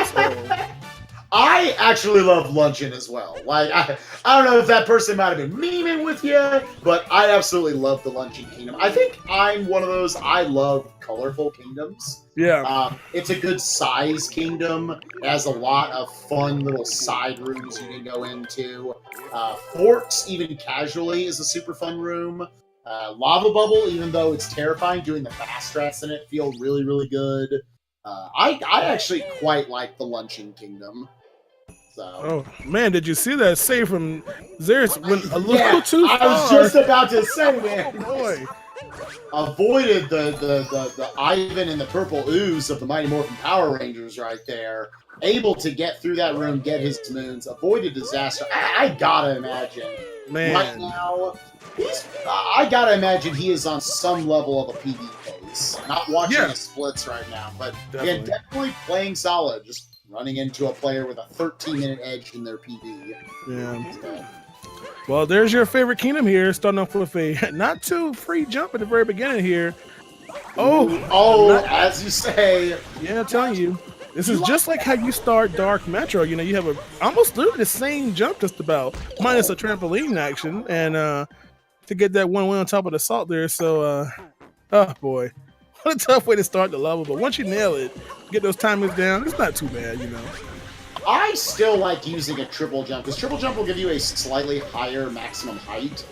I actually love Luncheon as well. Like, I don't know if that person might have been memeing with you, but I absolutely love the Luncheon Kingdom. I think I'm one of those, I love colorful kingdoms. Yeah. It's a good size kingdom. It has a lot of fun little side rooms you can go into. Forts, even casually, is a super fun room. Lava Bubble, even though it's terrifying, doing the fast strats in it feel really, really good. I actually quite like the Luncheon Kingdom. So. Oh man, did you see that save from zierse? Went a little too far. I was just about to say, man. Oh boy. Avoided the Ivan and the purple ooze of the Mighty Morphin Power Rangers right there. Able to get through that room, get his moons, avoided disaster. I gotta imagine, man, right now, I gotta imagine he is on some level of a PB pace. Not watching his splits right now, but again, definitely playing solid. Just running into a player with a 13-minute edge in their PB. Yeah. So. Well, there's your favorite kingdom here, starting off with a not too free jump at the very beginning here. As you say. Yeah, I'm telling you. This is just like how you start Dark Metro. You know, you have almost literally the same jump just about, minus a trampoline action, and to get that one on top of the salt there. So, oh boy, what a tough way to start the level. But once you nail it, get those timings down, it's not too bad, you know. I still like using a triple jump, because triple jump will give you a slightly higher maximum height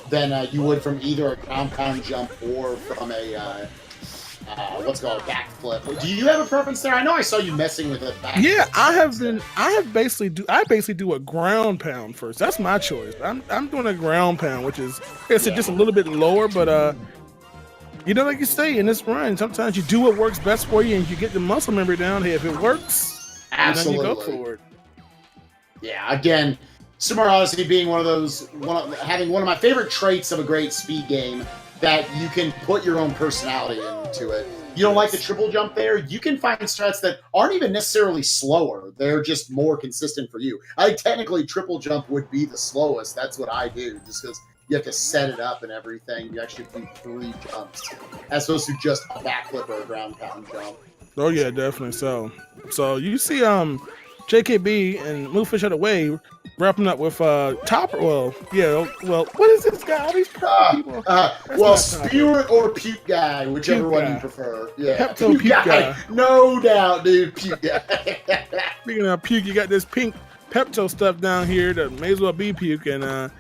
than you would from either a compound jump or from a what's called a backflip. Do you have a preference there? I know I saw you messing with a backflip. Yeah, I basically do a ground pound first. That's my choice. I'm doing a ground pound, which is, like I said, just a little bit lower, but you know, like you say in this run, sometimes you do what works best for you, and you get the muscle memory down. Hey, if it works, absolutely, then you go for it. Yeah, again, Super Mario Odyssey being having one of my favorite traits of a great speed game, that you can put your own personality into it. You don't like the triple jump there? You can find strats that aren't even necessarily slower. They're just more consistent for you. I think technically triple jump would be the slowest. That's what I do, just because you have to set it up and everything. You actually do 3 jumps, as opposed to just a backflip or a ground pound jump. Oh yeah, definitely. So you see Thejkb and MoveFishGetOutTheWay wrapping up with Topper. Well, what is this guy? All these people. Spirit or Puke Guy, whichever Puke one guy. you prefer. Yeah, Pepto Puke guy. No doubt, dude. Puke Guy. Speaking of puke, you got this pink Pepto stuff down here that may as well be puke, and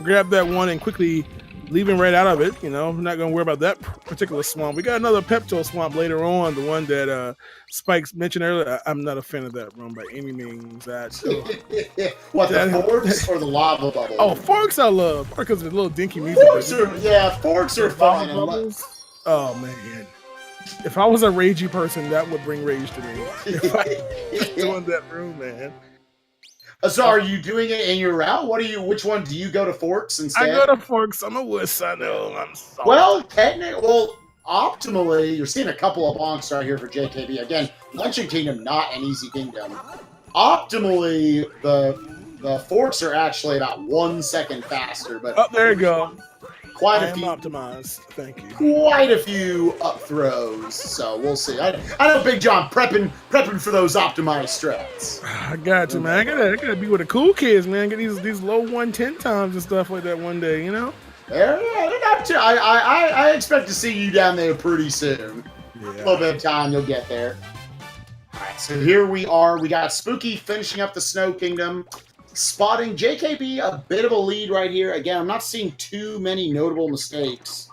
grab that one and quickly leaving right out of it. You know, I'm not going to worry about that particular swamp. We got another Pepto swamp later on, the one that Spikes mentioned earlier. I'm not a fan of that run by any means. What, the forks or the lava bubble? Oh, forks I love. Because of the little dinky music. Forks are fun. Oh, man. If I was a ragey person, that would bring rage to me. If I doing that room, man. So are you doing it in your route? Which one do you go to forks instead? I go to forks. I'm a wuss. I know. I'm sorry. Optimally, you're seeing a couple of bonks right here for Thejkb. Again, Luncheon Kingdom, not an easy kingdom. Optimally, the forks are actually about 1 second faster. But there you go. Quite a few optimized. Thank you. Quite a few up throws. So we'll see. I know Big John prepping for those optimized strats. I got you, man. I gotta be with the cool kids, man. Get these low 110 times and stuff like that one day, you know? They're not too. I expect to see you down there pretty soon. Yeah. A little bit of time, you'll get there. All right, so here we are. We got Spooky finishing up the Snow Kingdom. Spotting Thejkb a bit of a lead right here. Again, I'm not seeing too many notable mistakes.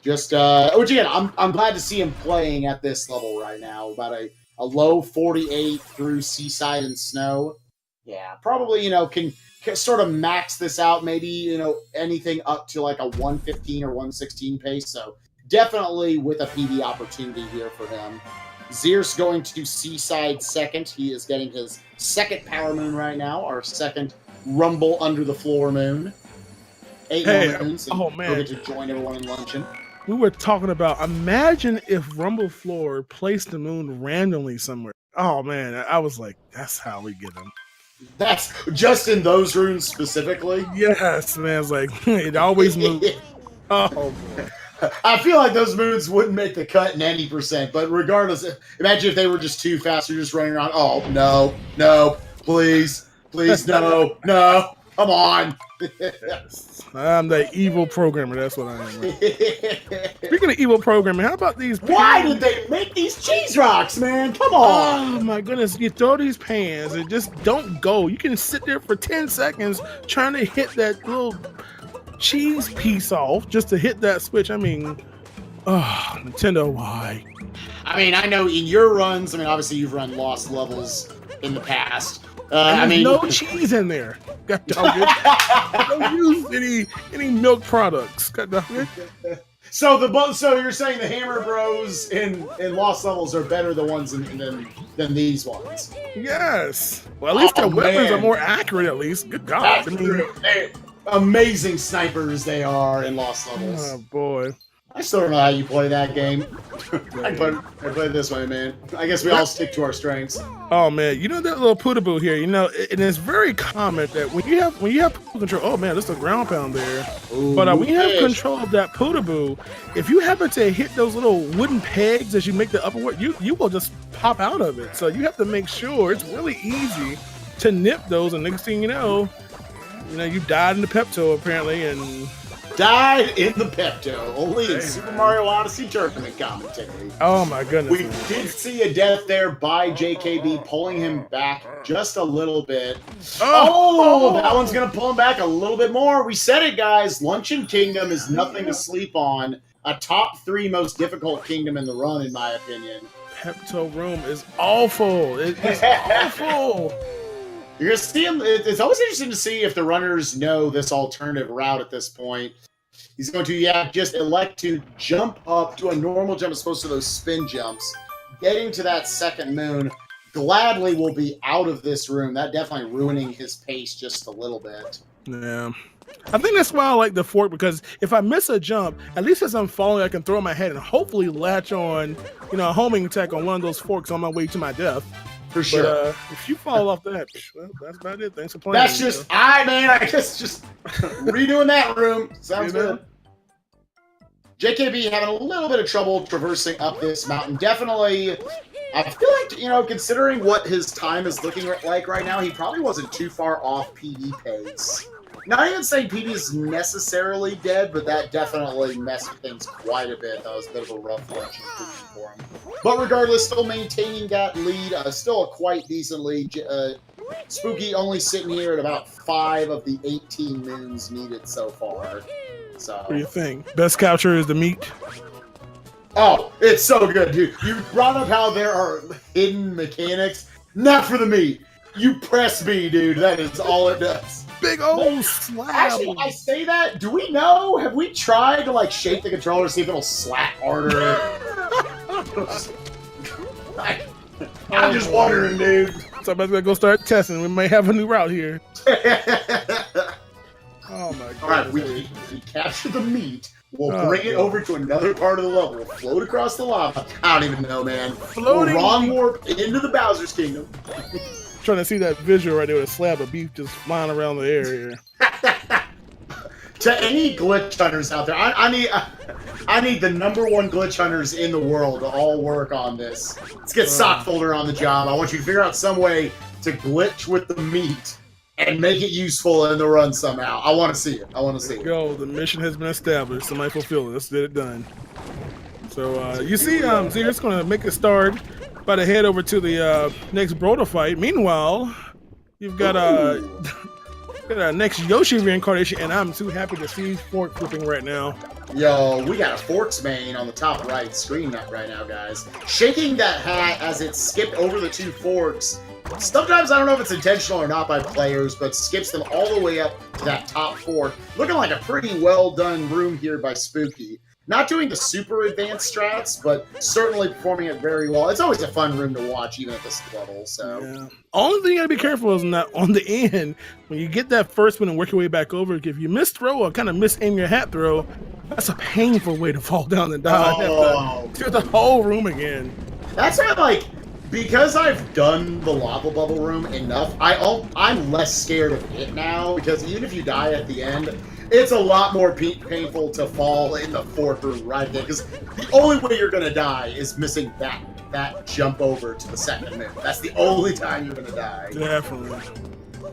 Just, which again, I'm glad to see him playing at this level right now. About a low 48 through Seaside and Snow. Yeah, probably, can sort of max this out. Maybe, anything up to like a 115 or 116 pace. So definitely with a PB opportunity here for him. zierse going to Seaside second. He is getting his second Power Moon right now, our second Rumble Under the Floor Moon. 8 more moons. Oh, man. We'll get to join everyone in luncheon. We were talking about, imagine if Rumble Floor placed the moon randomly somewhere. Oh, man. I was like, that's how we get them. That's just in those rooms specifically? Yes, man. It's like, it always moves. Oh, boy. I feel like those moons wouldn't make the cut in any percent, but regardless, imagine if they were just too fast, you're just running around. Oh, no, please, no, come on. I'm the evil programmer, that's what I am. Speaking of evil programming, how about these pans? Why did they make these cheese rocks, man? Come on. Oh, my goodness. You throw these pans and just don't go. You can sit there for 10 seconds trying to hit that little cheese piece off just to hit that switch. I mean, Nintendo, why? I mean, I know in your runs, obviously you've run lost levels in the past. I mean, no cheese in there. God dog it. Don't use any milk products. God dog it. So you're saying the Hammer Bros in Lost Levels are better the ones than these ones? Yes. Well, at least their weapons are more accurate. At least, good God. Amazing snipers they are in Lost Levels. Oh boy. I still don't know how you play that game. I play it this way, man. I guess we all stick to our strengths. Oh man, you know that little Putaboo here. You know, and it's very common that when you have control. Oh man, there's a ground pound there. Ooh, but when you have control of that Putaboo, if you happen to hit those little wooden pegs as you make the upper work, you will just pop out of it. So you have to make sure it's really easy to nip those. And next thing you know, you died in the Pepto apparently, and. Died in the Pepto, only in Super Mario Odyssey tournament commentary. Oh my goodness. We did see a death there by Thejkb, pulling him back just a little bit. Oh, that one's going to pull him back a little bit more. We said it, guys. Luncheon Kingdom is nothing to sleep on. A top 3 most difficult kingdom in the run, in my opinion. Pepto Room is awful. It's awful. You're going to see him. It's always interesting to see if the runners know this alternative route at this point. He's going to, just elect to jump up to a normal jump as opposed to those spin jumps. Getting to that second moon gladly will be out of this room. That definitely ruining his pace just a little bit. Yeah. I think that's why I like the fork, because if I miss a jump, at least as I'm falling, I can throw my head and hopefully latch on, a homing attack on one of those forks on my way to my death. For sure. But, if you fall off that, well, that's about it. Thanks for playing. That's just, I guess just redoing that room. Sounds good. Thejkb having a little bit of trouble traversing up this mountain. Definitely, I feel like, considering what his time is looking like right now, he probably wasn't too far off PD pace. Not even saying PD is necessarily dead, but that definitely messed with things quite a bit. That was a bit of a rough lunch for him. But regardless, still maintaining that lead. Still a quite decent lead. Spooky only sitting here at about 5 of the 18 moons needed so far. So, what do you think? Best capture is the meat? Oh, it's so good, dude. You brought up how there are hidden mechanics. Not for the meat. You press B, dude. That is all it does. Big old slap. Actually, I say that. Do we know? Have we tried to shake the controller, see if it'll slap harder? I'm just wondering, dude. So I'm about to go start testing. We may have a new route here. Oh my god. Alright, we capture the meat. We'll bring it over to another part of the level. We'll float across the lava. I don't even know, man. Floating. We'll wrong warp into the Bowser's Kingdom. Trying to see that visual right there with a slab of beef just flying around the air here. To any glitch hunters out there, I need the #1 glitch hunters in the world to all work on this. Let's get Sockfolder on the job. I want you to figure out some way to glitch with the meat and make it useful in the run somehow. I want to see it. I want to see it. Go. The mission has been established. Somebody fulfill it. Let's get it done. So you see, Zierse going to make a start. About to head over to the next Broda fight. Meanwhile, you've got a next Yoshi reincarnation, and I'm too happy to see fork flipping right now. Yo, we got a forks main on the top right screen right now, guys. Shaking that hat as it skipped over the 2 forks. Sometimes, I don't know if it's intentional or not by players, but skips them all the way up to that top fork. Looking like a pretty well done room here by Spooky. Not doing the super advanced strats, but certainly performing it very well. It's always a fun room to watch, even at this level. So, yeah. Only thing you gotta be careful is that on the end, when you get that first one and work your way back over, if you miss throw or kind of miss aim your hat throw, that's a painful way to fall down and die. Oh. To the whole room again. That's why, because I've done the lava bubble room enough, I'm less scared of it now, because even if you die at the end, it's a lot more painful to fall in the fourth room right there, because the only way you're going to die is missing that jump over to the second moon. That's the only time you're going to die. Definitely.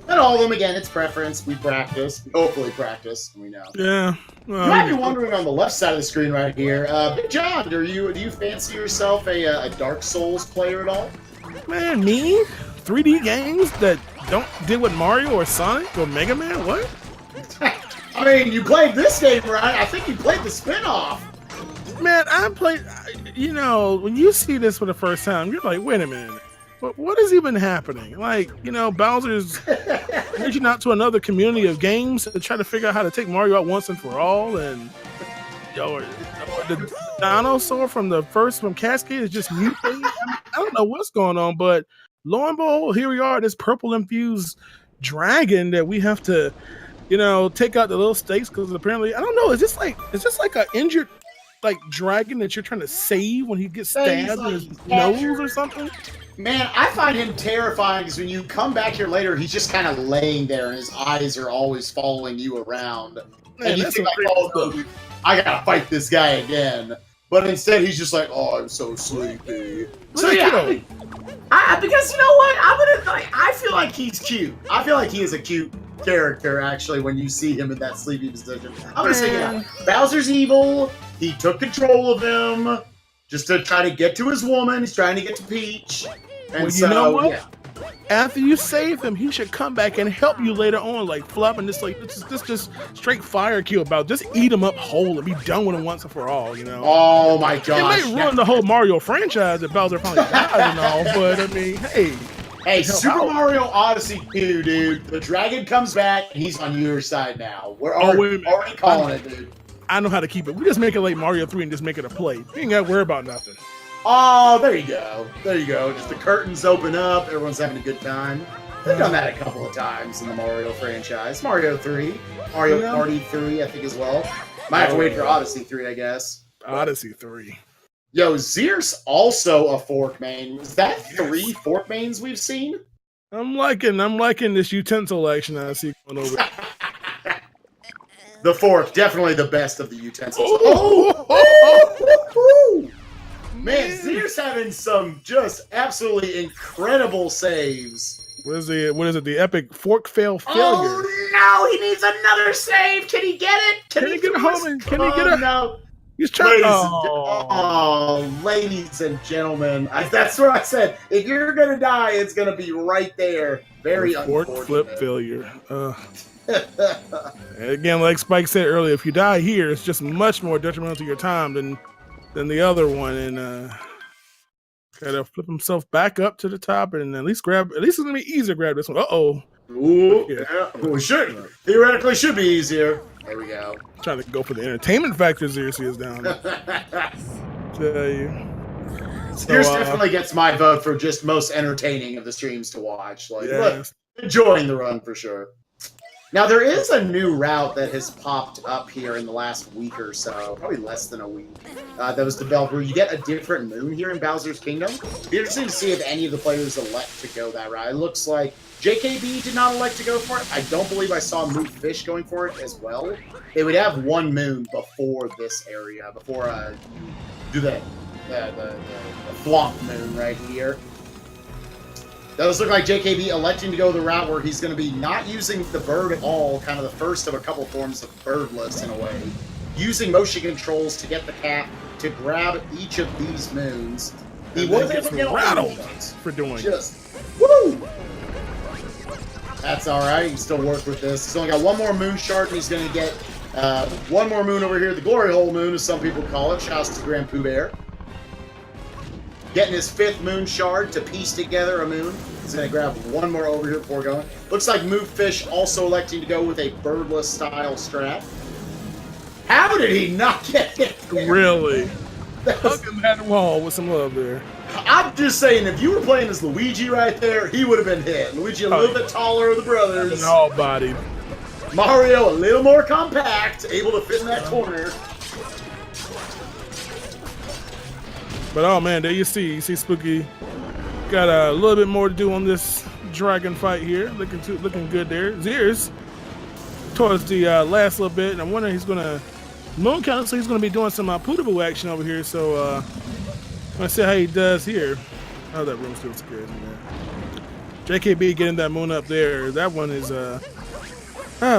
And all of them, again, it's preference. We practice. We hopefully practice. We know. Yeah. Well, you might be wondering on the left side of the screen right here, Big John, do you fancy yourself a Dark Souls player at all? Man, me? 3D games that don't deal with Mario or Sonic or Mega Man? What? I mean, you played this game, right? I think you played the spin-off. Man, I played, when you see this for the first time, you're like, wait a minute. But what is even happening? Like, Bowser's reaching out to another community of games to try to figure out how to take Mario out once and for all, and the dinosaur from Cascade is just mutating. I mean, I don't know what's going on, but lo and behold, here we are, this purple infused dragon that we have to, take out the little stakes because apparently, I don't know, is this like an injured dragon that you're trying to save when he gets stabbed in his nose or something? Man, I find him terrifying because when you come back here later, he's just kind of laying there and his eyes are always following you around. Man, and you think, like, I gotta fight this guy again. But instead, he's just like, oh, I'm so sleepy. So yeah, because you know what? I feel like he's cute. I feel like he is a cute character, actually, when you see him in that sleepy position. I'm gonna say, yeah, Bowser's evil. He took control of him just to try to get to his woman. He's trying to get to Peach. And well, you know what? Yeah. After you save him, he should come back and help you later on, like Flop, and this just straight fire kill about. Just eat him up whole and be done with him once and for all, Oh my gosh. It may ruin the whole Mario franchise if Bowser finally dies and all, but I mean, hey, Super Mario Odyssey 2, dude. The dragon comes back and he's on your side now. We're already calling it, dude. I know how to keep it. We just make it like Mario 3 and just make it a play. You ain't gotta worry about nothing. Oh, there you go. There you go. Just the curtains open up. Everyone's having a good time. They've done that a couple of times in the Mario franchise. Mario 3. Mario Party 3, I think, as well. Might have to wait for Odyssey 3, I guess. Odyssey 3. Yo, Zierse also a fork main. Is that 3 fork mains we've seen? I'm liking this utensil action I see going over. The fork, definitely the best of the utensils. Man, Zierse having some just absolutely incredible saves. What is it? The epic fork failure. Oh no, he needs another save. Can he get it? Can he get it home? Can he get it? No. He's trying. Ladies and gentlemen, that's what I said. If you're gonna die, it's gonna be right there. Very fork flip failure. Again, like Spike said earlier, if you die here, it's just much more detrimental to your time than the other one, and gotta flip himself back up to the top, and at least it's gonna be easier to grab this one. Ooh, yeah. Well, theoretically should be easier. There we go. Trying to go for the entertainment factor. Zierse is down. Tell you. Zierse definitely gets my vote for just most entertaining of the streams to watch. Look, enjoying the run for sure. Now, there is a new route that has popped up here in the last week or so, probably less than a week, that was developed where you get a different moon here in Bowser's Kingdom. It'd be interesting to see if any of the players elect to go that route. It looks like Thejkb did not elect to go for it. I don't believe I saw MoveFish going for it as well. They would have one moon before this area, before do the Flomp moon right here. Does look like Thejkb electing to go the route where he's going to be not using the bird at all, kind of the first of a couple forms of birdless in a way. Using motion controls to get the cat to grab each of these moons. He was able to get rattled for doing just woo! That's alright, he can still work with this. He's only got one more moon shard and he's going to get one more moon over here, the glory hole moon as some people call it. Shouts to Grand Pooh Bear. Getting his 5th moon shard to piece together a moon. He's going to grab one more over here before going. Looks like MoveFish also electing to go with a birdless style strat. How did he not get hit there? Really? Hugging that wall with some love there. I'm just saying, if you were playing as Luigi right there, he would have been hit. Luigi a little bit taller of the brothers. All bodied. Mario a little more compact, able to fit in that corner. But oh man, there you see Spooky got a little bit more to do on this dragon fight here. Looking good there. Zierse towards the last little bit, and I'm wondering he's gonna moon count, so he's gonna be doing some Poodaboo action over here. So let's see how he does here. Oh, that room still scares me, man. Thejkb getting that moon up there. That one is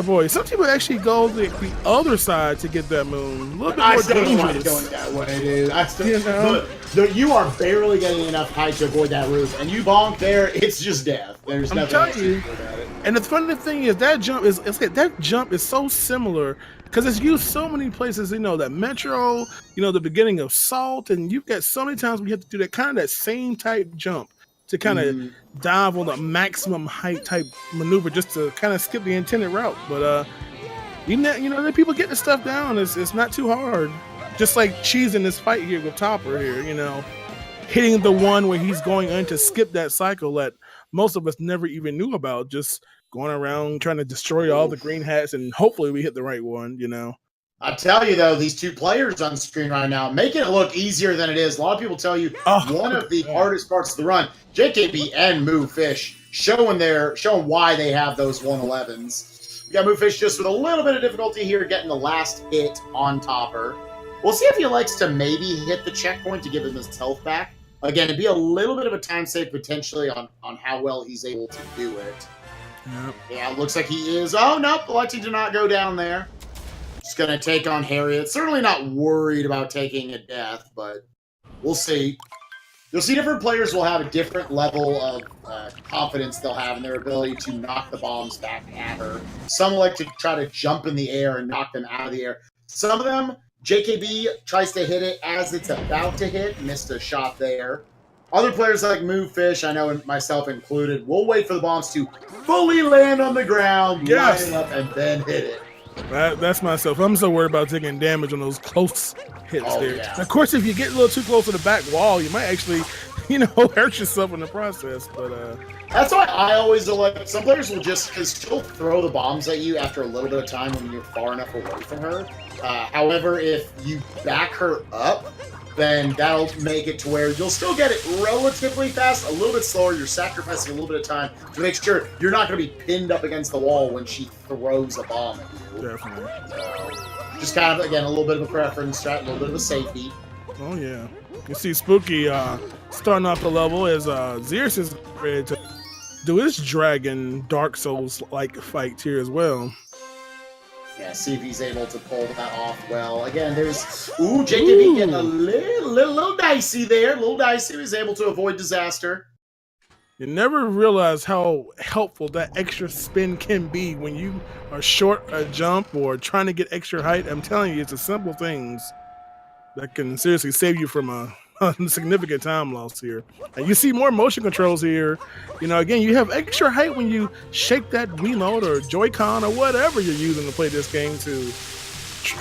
boy, some people actually go the other side to get that moon. A little bit more dangerous. Going that way, dude. Look, you are barely getting enough height to avoid that roof, and you bonk there, it's just death. There's nothing else to do about it. And the funny thing is that jump is so similar because it's used so many places. That Metro, the beginning of Salt, and you've got so many times we have to do that kind of that same type jump to kind of dive on the maximum height type maneuver just to kind of skip the intended route. But you know, the people get the stuff down. It's not too hard. Just like cheesing this fight here with Topper here, you know, hitting the one where he's going in to skip that cycle that most of us never even knew about. Just going around trying to destroy all the green hats, and hopefully we hit the right one, you know. I tell you, though, these two players on screen right now, making it look easier than it is. A lot of people tell you one of the hardest parts of the run, Thejkb and MoveFish, showing why they have those 111s. We got MoveFish just with a little bit of difficulty here getting the last hit on Topper. We'll see if he likes to maybe hit the checkpoint to give him his health back. Again, it'd be a little bit of a time save potentially on how well he's able to do it. Yep. Yeah, it looks like he is. Oh, nope, electing to not go down there. Just going to take on Harriet. Certainly not worried about taking a death, but we'll see. You'll see different players will have a different level of confidence they'll have in their ability to knock the bombs back at her. Some like to try to jump in the air and knock them out of the air. Some of them, Thejkb tries to hit it as it's about to hit. Missed a shot there. Other players like MoveFish, I know myself included, will wait for the bombs to fully land on the ground, line it up, and then hit it. That's myself. I'm so worried about taking damage on those close hits there. Yeah. Of course, if you get a little too close to the back wall, you might actually, you know, hurt yourself in the process. But that's why I always like. Some players will just still throw the bombs at you after a little bit of time when you're far enough away from her. However, if you back her up, then that'll make it to where you'll still get it relatively fast, a little bit slower. You're sacrificing a little bit of time to make sure you're not going to be pinned up against the wall when she throws a bomb at you. Definitely. So, just kind of, again, a little bit of a preference strat, a little bit of a safety. Oh, yeah. You see Spooky starting off the level as zierse is ready to do his Dragon Dark Souls-like fight here as well. Yeah, see if he's able to pull that off well. Again, there's... Thejkb getting a little dicey there. A little dicey. He was able to avoid disaster. You never realize how helpful that extra spin can be when you are short a jump or trying to get extra height. I'm telling you, it's the simple things that can seriously save you from a significant time loss here. And you see more motion controls here. You know, again, you have extra height when you shake that Wiimote or Joy-Con or whatever you're using to play this game to,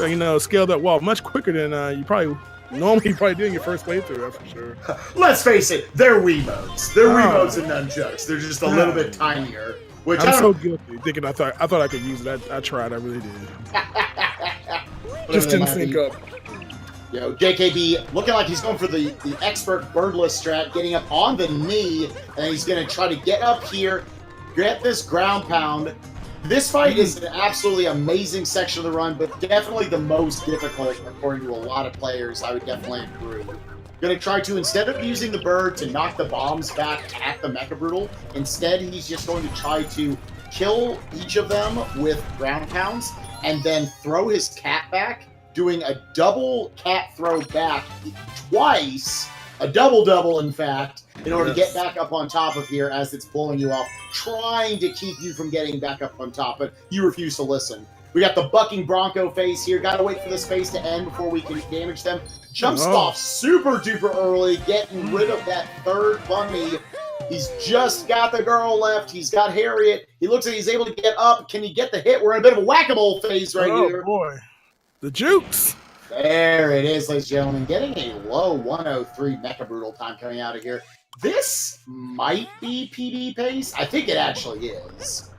you know, scale that wall much quicker than you probably normally do in your first playthrough, that's for sure. Let's face it, they're Wiimotes. They're Wiimotes and nunchucks. They're just a little bit tinier. Which I'm so guilty thinking I thought I could use it. I tried, I really did. Just didn't sync up. You know, Thejkb looking like he's going for the expert birdless strat, getting up on the knee, and he's going to try to get up here, get this ground pound. This fight is an absolutely amazing section of the run, but definitely the most difficult, according to a lot of players. I would definitely agree. Going to try to, instead of using the bird to knock the bombs back at the Mecha Brutal, instead he's just going to try to kill each of them with ground pounds, and then throw his cat back, doing a double cat throw back twice, a double in fact, in order to get back up on top of here as it's pulling you off, trying to keep you from getting back up on top, but you refuse to listen. We got the bucking Bronco phase here. Got to wait for this phase to end before we can damage them. Jumps off super duper early, getting rid of that third bunny. He's just got the girl left. He's got Harriet. He looks like he's able to get up. Can he get the hit? We're in a bit of a whack-a-mole phase right here. Oh, boy. The jukes. There it is, ladies and gentlemen. Getting a low 103 Mecha Brutal time coming out of here. This might be PD pace. I think it actually is.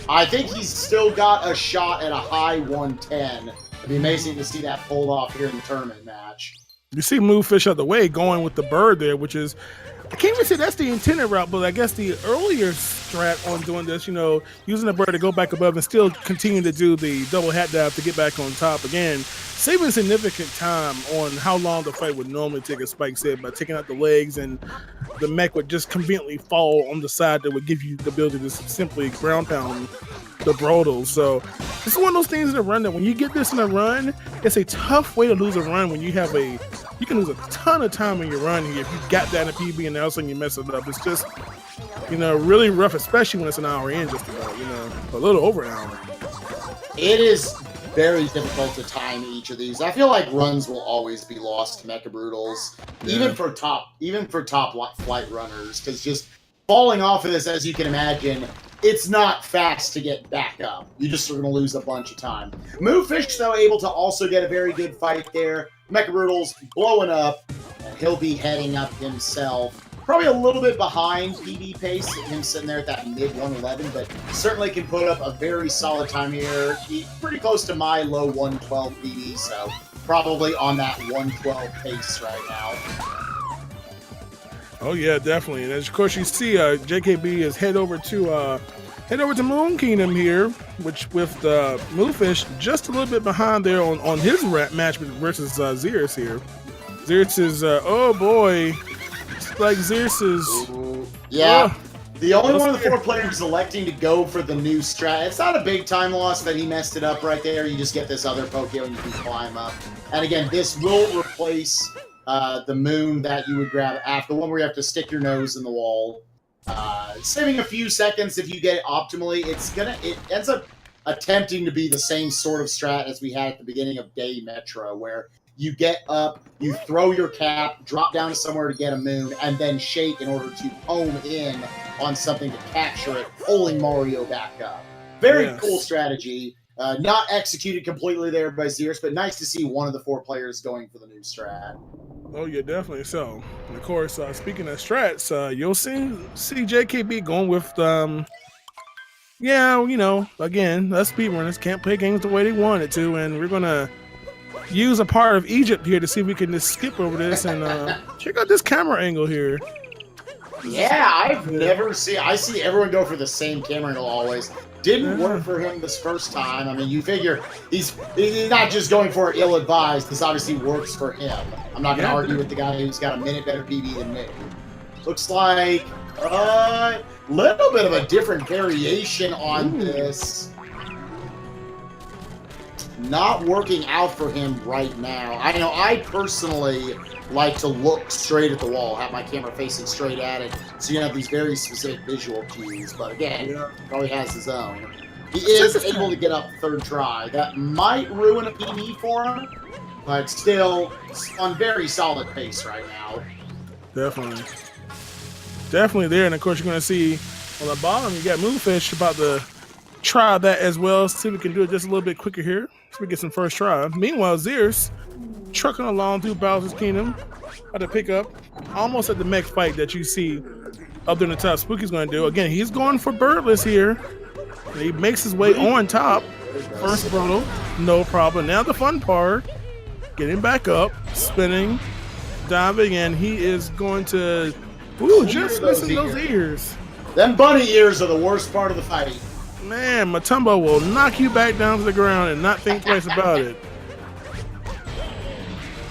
I think he's still got a shot at a high 110. It'd be amazing to see that pulled off here in the tournament match. You see MoveFishGetOutTheWay going with the bird there, which is, I can't even say that's the intended route, but I guess the earlier strat on doing this, you know, using the bird to go back above and still continue to do the double hat dive to get back on top again, saving significant time on how long the fight would normally take, as Spike said, by taking out the legs, and the mech would just conveniently fall on the side that would give you the ability to simply ground pound the Brodals. So this is one of those things in a run that when you get this in a run, it's a tough way to lose a run when you have you can lose a ton of time in your run here if you got that in a PB and all of a sudden you mess it up. It's just, you know, really rough, especially when it's an hour in, just about, you know, a little over an hour. It is very difficult to time each of these. I feel like runs will always be lost to Mecha Brutals, even for top flight runners, because just falling off of this, as you can imagine, it's not fast to get back up. You just are going to lose a bunch of time. MoveFish, though, able to also get a very good fight there. Mecha Brutals blowing up, and he'll be heading up himself. Probably a little bit behind PB pace, him sitting there at that mid-111, but certainly can put up a very solid time here. He's pretty close to my low 112 PB, so probably on that 112 pace right now. Oh yeah, definitely. And as of course you see, JKB is head over to Moon Kingdom here, which with MoveFish just a little bit behind there on his match versus zierse here. Zierse is oh boy. Like Zierse's. Yeah. The only one of the 4 players electing to go for the new strat. It's not a big time loss that he messed it up right there. You just get this other Pokemon and you can climb up. And again, this will replace the moon that you would grab after, the one where you have to stick your nose in the wall. Saving a few seconds if you get it optimally. It ends up attempting to be the same sort of strat as we had at the beginning of Day Metro, where you get up, you throw your cap, drop down to somewhere to get a moon, and then shake in order to home in on something to capture it, pulling Mario back up. Very cool strategy. Not executed completely there by Zierse, but nice to see one of the 4 players going for the new strat. Oh yeah, definitely so. And of course, speaking of strats, you'll see JKB going with yeah, you know, again, us speedrunners can't play games the way they wanted to, and we're gonna use a part of Egypt here to see if we can just skip over this and check out this camera angle here. Yeah, I've never seen. I see everyone go for the same camera angle always. Didn't work for him this first time. I mean, you figure he's not just going for it ill-advised. This obviously works for him. I'm not going to argue with the guy who's got a minute better PB than me. Looks like a little bit of a different variation on this. Not working out for him right now. I know I personally like to look straight at the wall, have my camera facing straight at it, so you have these very specific visual cues. But again, probably has his own. He is able to get up third try. That might ruin a PB for him, but still on very solid pace right now. Definitely. Definitely there. And of course, you're going to see on the bottom, you got MoveFish about to try that as well. See if we can do it just a little bit quicker here. So we get some first try. Meanwhile, Zierse trucking along through Bowser's Kingdom. About to pick up almost at the mech fight that you see up there in the top. Spooky's going to do. Again, he's going for birdless here. He makes his way on top. First brutal, no problem. Now the fun part, getting back up, spinning, diving, and he is going to just missing those ears. Them bunny ears are the worst part of the fight. Man, Matumbo will knock you back down to the ground and not think twice about it.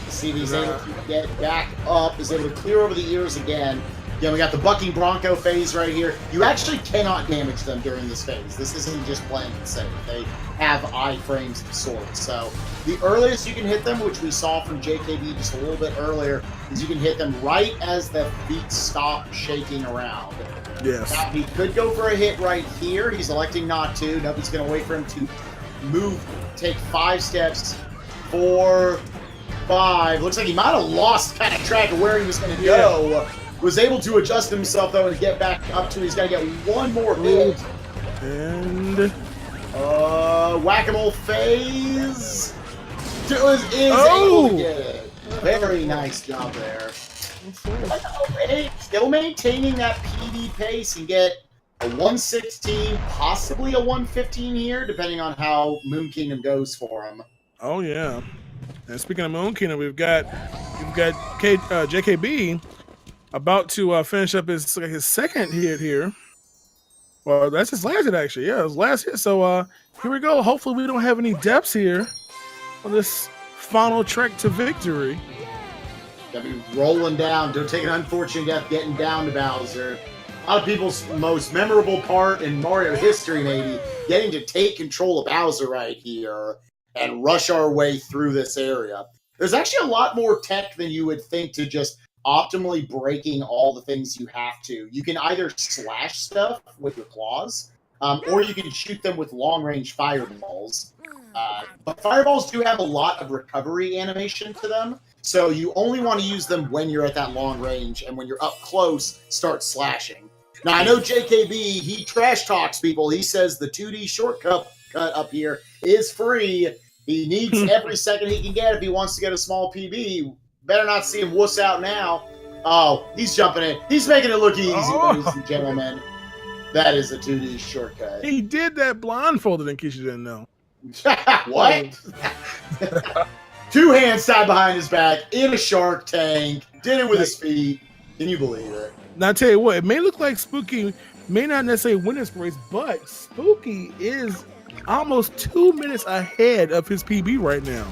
See, he's able to get back up, is able to clear over the ears again. Yeah, we got the bucking bronco phase right here. You actually cannot damage them during this phase. This isn't just playing it safe. They have iframes of sorts. So the earliest you can hit them, which we saw from JKB just a little bit earlier, is you can hit them right as the feet stop shaking around. Yes. Now, he could go for a hit right here. He's electing not to. Nobody's going to wait for him to move, take 5 steps, 4, 5. Looks like he might have lost kind of track of where he was going to go. Was able to adjust himself, though, and get back up to. He's got to get one more hit. And whack-a-mole phase. Is able to get it. Very nice job there. Still maintaining that PD pace and get a 116, possibly a 115 here, depending on how Moon Kingdom goes for him. Oh yeah. And speaking of Moon Kingdom, we've got JKB about to finish up his second hit here. Well, that's his last hit actually. Yeah, his last hit. So here we go. Hopefully we don't have any deaths here on this final trek to victory. Gotta be rolling down. Don't take an unfortunate death getting down to Bowser. A lot of people's most memorable part in Mario history, maybe, getting to take control of Bowser right here and rush our way through this area. There's actually a lot more tech than you would think to just optimally breaking all the things you have to. You can either slash stuff with your claws, or you can shoot them with long-range fireballs. But fireballs do have a lot of recovery animation to them, so you only want to use them when you're at that long range, and when you're up close, start slashing. Now, I know JKB, he trash talks people. He says the 2D shortcut up here is free. He needs every second he can get if he wants to get a small PB. Better not see him wuss out now. Oh, he's jumping in. He's making it look easy, ladies and gentlemen. That is a 2D shortcut. He did that blindfolded, in case you didn't know. What? 2 hands tied behind his back in a shark tank. Did it with his feet. Can you believe it? Now, I tell you what, it may look like Spooky may not necessarily win this race, but Spooky is almost 2 minutes ahead of his PB right now.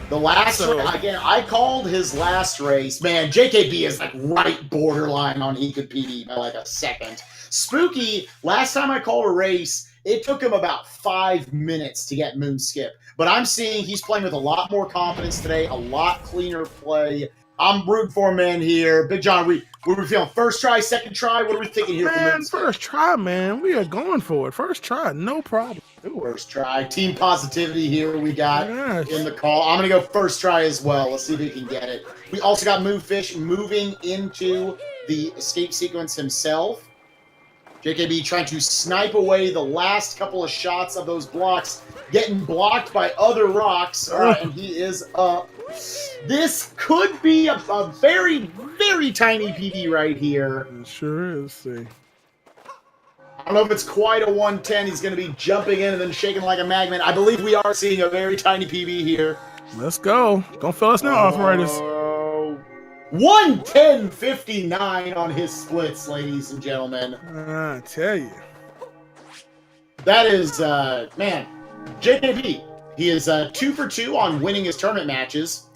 The last again, I called his last race. Man, JKB is like right borderline on he could PB by like a second. Spooky, last time I called a race, it took him about 5 minutes to get moon skip. But I'm seeing he's playing with a lot more confidence today, a lot cleaner play. I'm rooting for him in here. Big John, what are we feeling? First try, second try? What are we thinking here? Man, first try, man. We are going for it. First try, no problem. First try. Team positivity here we got in the call. I'm going to go first try as well. Let's see if he can get it. We also got MoveFish moving into the escape sequence himself. JKB trying to snipe away the last couple of shots of those blocks, getting blocked by other rocks. All right, and he is up. This could be a very, very tiny PB right here. It sure is. See. I don't know if it's quite a 110. He's going to be jumping in and then shaking like a magnet. I believe we are seeing a very tiny PB here. Let's go. Don't fail us now, arthritis. 110.59 on his splits, ladies and gentlemen. I tell you. That is, man, JKB. He is 2 for 2 on winning his tournament matches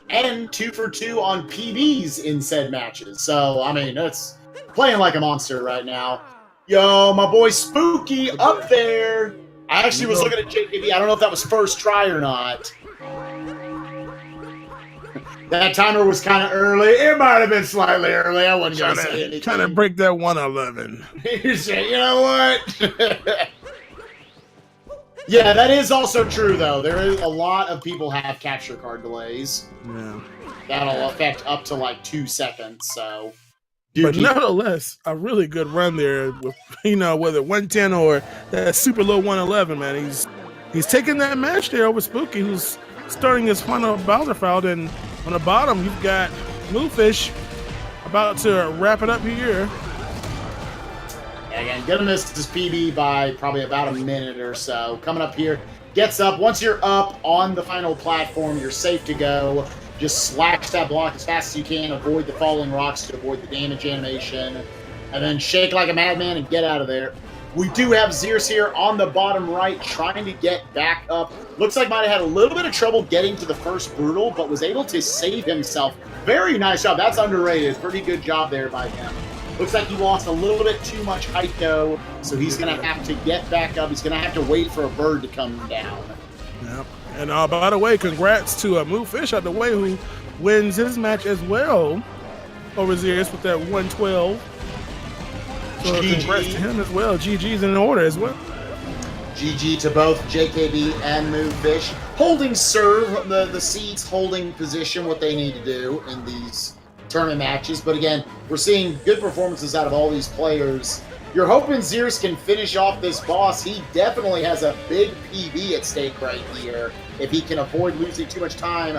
and 2 for 2 on PBs in said matches. So, I mean, that's playing like a monster right now. Yo, my boy Spooky up there. I actually was looking at JKB. I don't know if that was first try or not. That timer was kind of early. It might have been slightly early. I wasn't going to say anything. Trying to break that 111. You know what? Yeah, that is also true, though. There is a lot of people have capture card delays. Yeah. That'll affect up to like 2 seconds, so... But nevertheless, a really good run there with, whether 110 or that super low 111, man. He's taking that match there over Spooky, who's starting his final Balderfeld, and on the bottom, you've got MoveFish about to wrap it up here. Again, gonna miss this PB by probably about a minute or so. Coming up here, gets up. Once you're up on the final platform, you're safe to go. Just slash that block as fast as you can. Avoid the falling rocks to avoid the damage animation. And then shake like a madman and get out of there. We do have zierse here on the bottom right trying to get back up. Looks like might have had a little bit of trouble getting to the first brutal, but was able to save himself. Very nice job. That's underrated. Pretty good job there by him. Looks like he lost a little bit too much height, though, so he's going to have to get back up. He's going to have to wait for a bird to come down. Yep. And by the way, congrats to MoveFish out the way, who wins his match as well over zierse with that 112. So congrats to him as well. GG's in order as well. GG to both JKB and MoveFish. Holding serve, the seeds holding position, what they need to do in these tournament matches. But again, we're seeing good performances out of all these players. You're hoping zierse can finish off this boss. He definitely has a big PB at stake right here. If he can avoid losing too much time,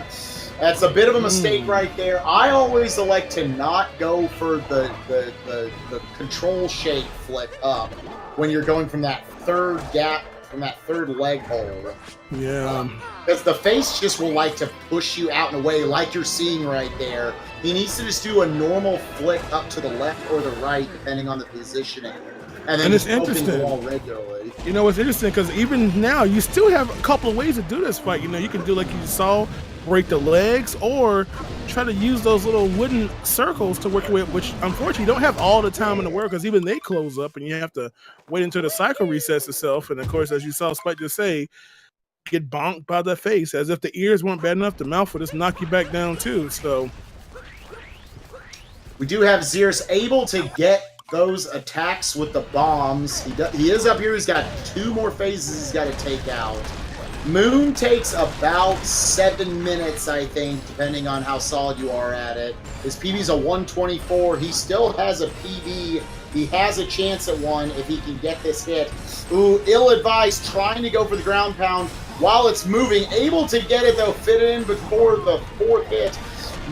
that's a bit of a mistake right there. I always like to not go for the control shake flick up when you're going from that third gap, from that third leg hole. Yeah. Because the face just will like to push you out and away like you're seeing right there. He needs to just do a normal flick up to the left or the right, depending on the positioning. And then it's interesting. The wall regularly. You know, it's interesting because even now, you still have a couple of ways to do this fight. You can do like you saw, break the legs, or try to use those little wooden circles to work with, which unfortunately you don't have all the time in the world because even they close up and you have to wait until the cycle resets itself. And of course, as you saw Spike just say, get bonked by the face. As if the ears weren't bad enough, the mouth would just knock you back down too. So we do have zierse able to get those attacks with the bombs. He is up here. He's got 2 more phases he's got to take out. Moon takes about 7 minutes, I think, depending on how solid you are at it. His PB's a 124. He still has a PB. He has a chance at one if he can get this hit. Ooh, ill-advised, trying to go for the ground pound while it's moving. Able to get it, though, fit in before the 4th hit.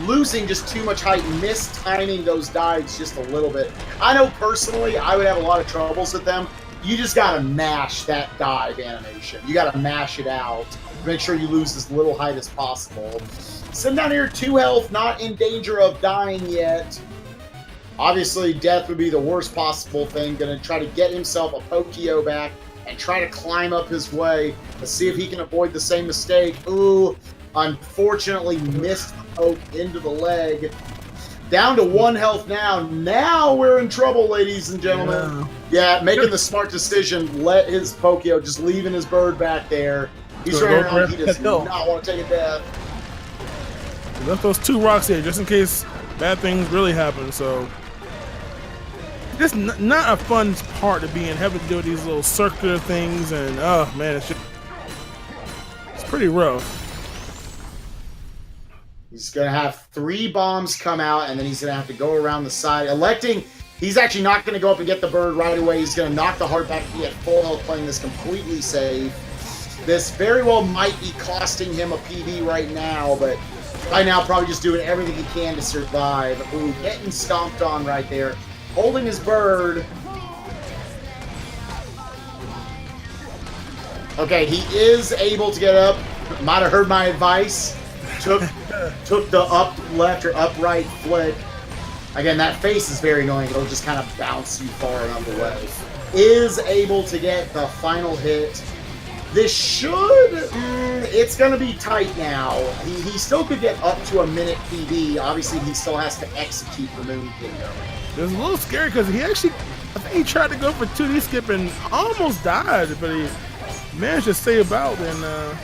Losing just too much height, mistiming those dives just a little bit. I know personally I would have a lot of troubles with them. You just got to mash that dive animation. You got to mash it out. Make sure you lose as little height as possible. Sim down here, 2 health, not in danger of dying yet. Obviously, death would be the worst possible thing. Going to try to get himself a Pokio back and try to climb up his way. Let's see if he can avoid the same mistake. Ooh, unfortunately missed the poke into the leg. Down to 1 health now. Now we're in trouble, ladies and gentlemen. Yeah, making the smart decision. Let his Pokio, just leaving his bird back there. He's running around. He does not want to take a death. He left those 2 rocks here just in case bad things really happen. So, just not a fun part to be in. Having to do these little circular things, and oh man, it's pretty rough. He's going to have 3 bombs come out, and then he's going to have to go around the side. He's actually not going to go up and get the bird right away. He's going to knock the heart back to be at full health, playing this completely safe. This very well might be costing him a PB right now, but right now probably just doing everything he can to survive. Ooh, getting stomped on right there. Holding his bird. Okay, he is able to get up. Might have heard my advice. Took the up left or upright flick. Again, that face is very annoying. It'll just kind of bounce you far enough away. Is able to get the final hit. This should... it's going to be tight now. He still could get up to a minute PB. Obviously, he still has to execute the Moon Kingdom. It was a little scary because he actually... I think he tried to go for 2D skip and almost died, but he managed to save out, and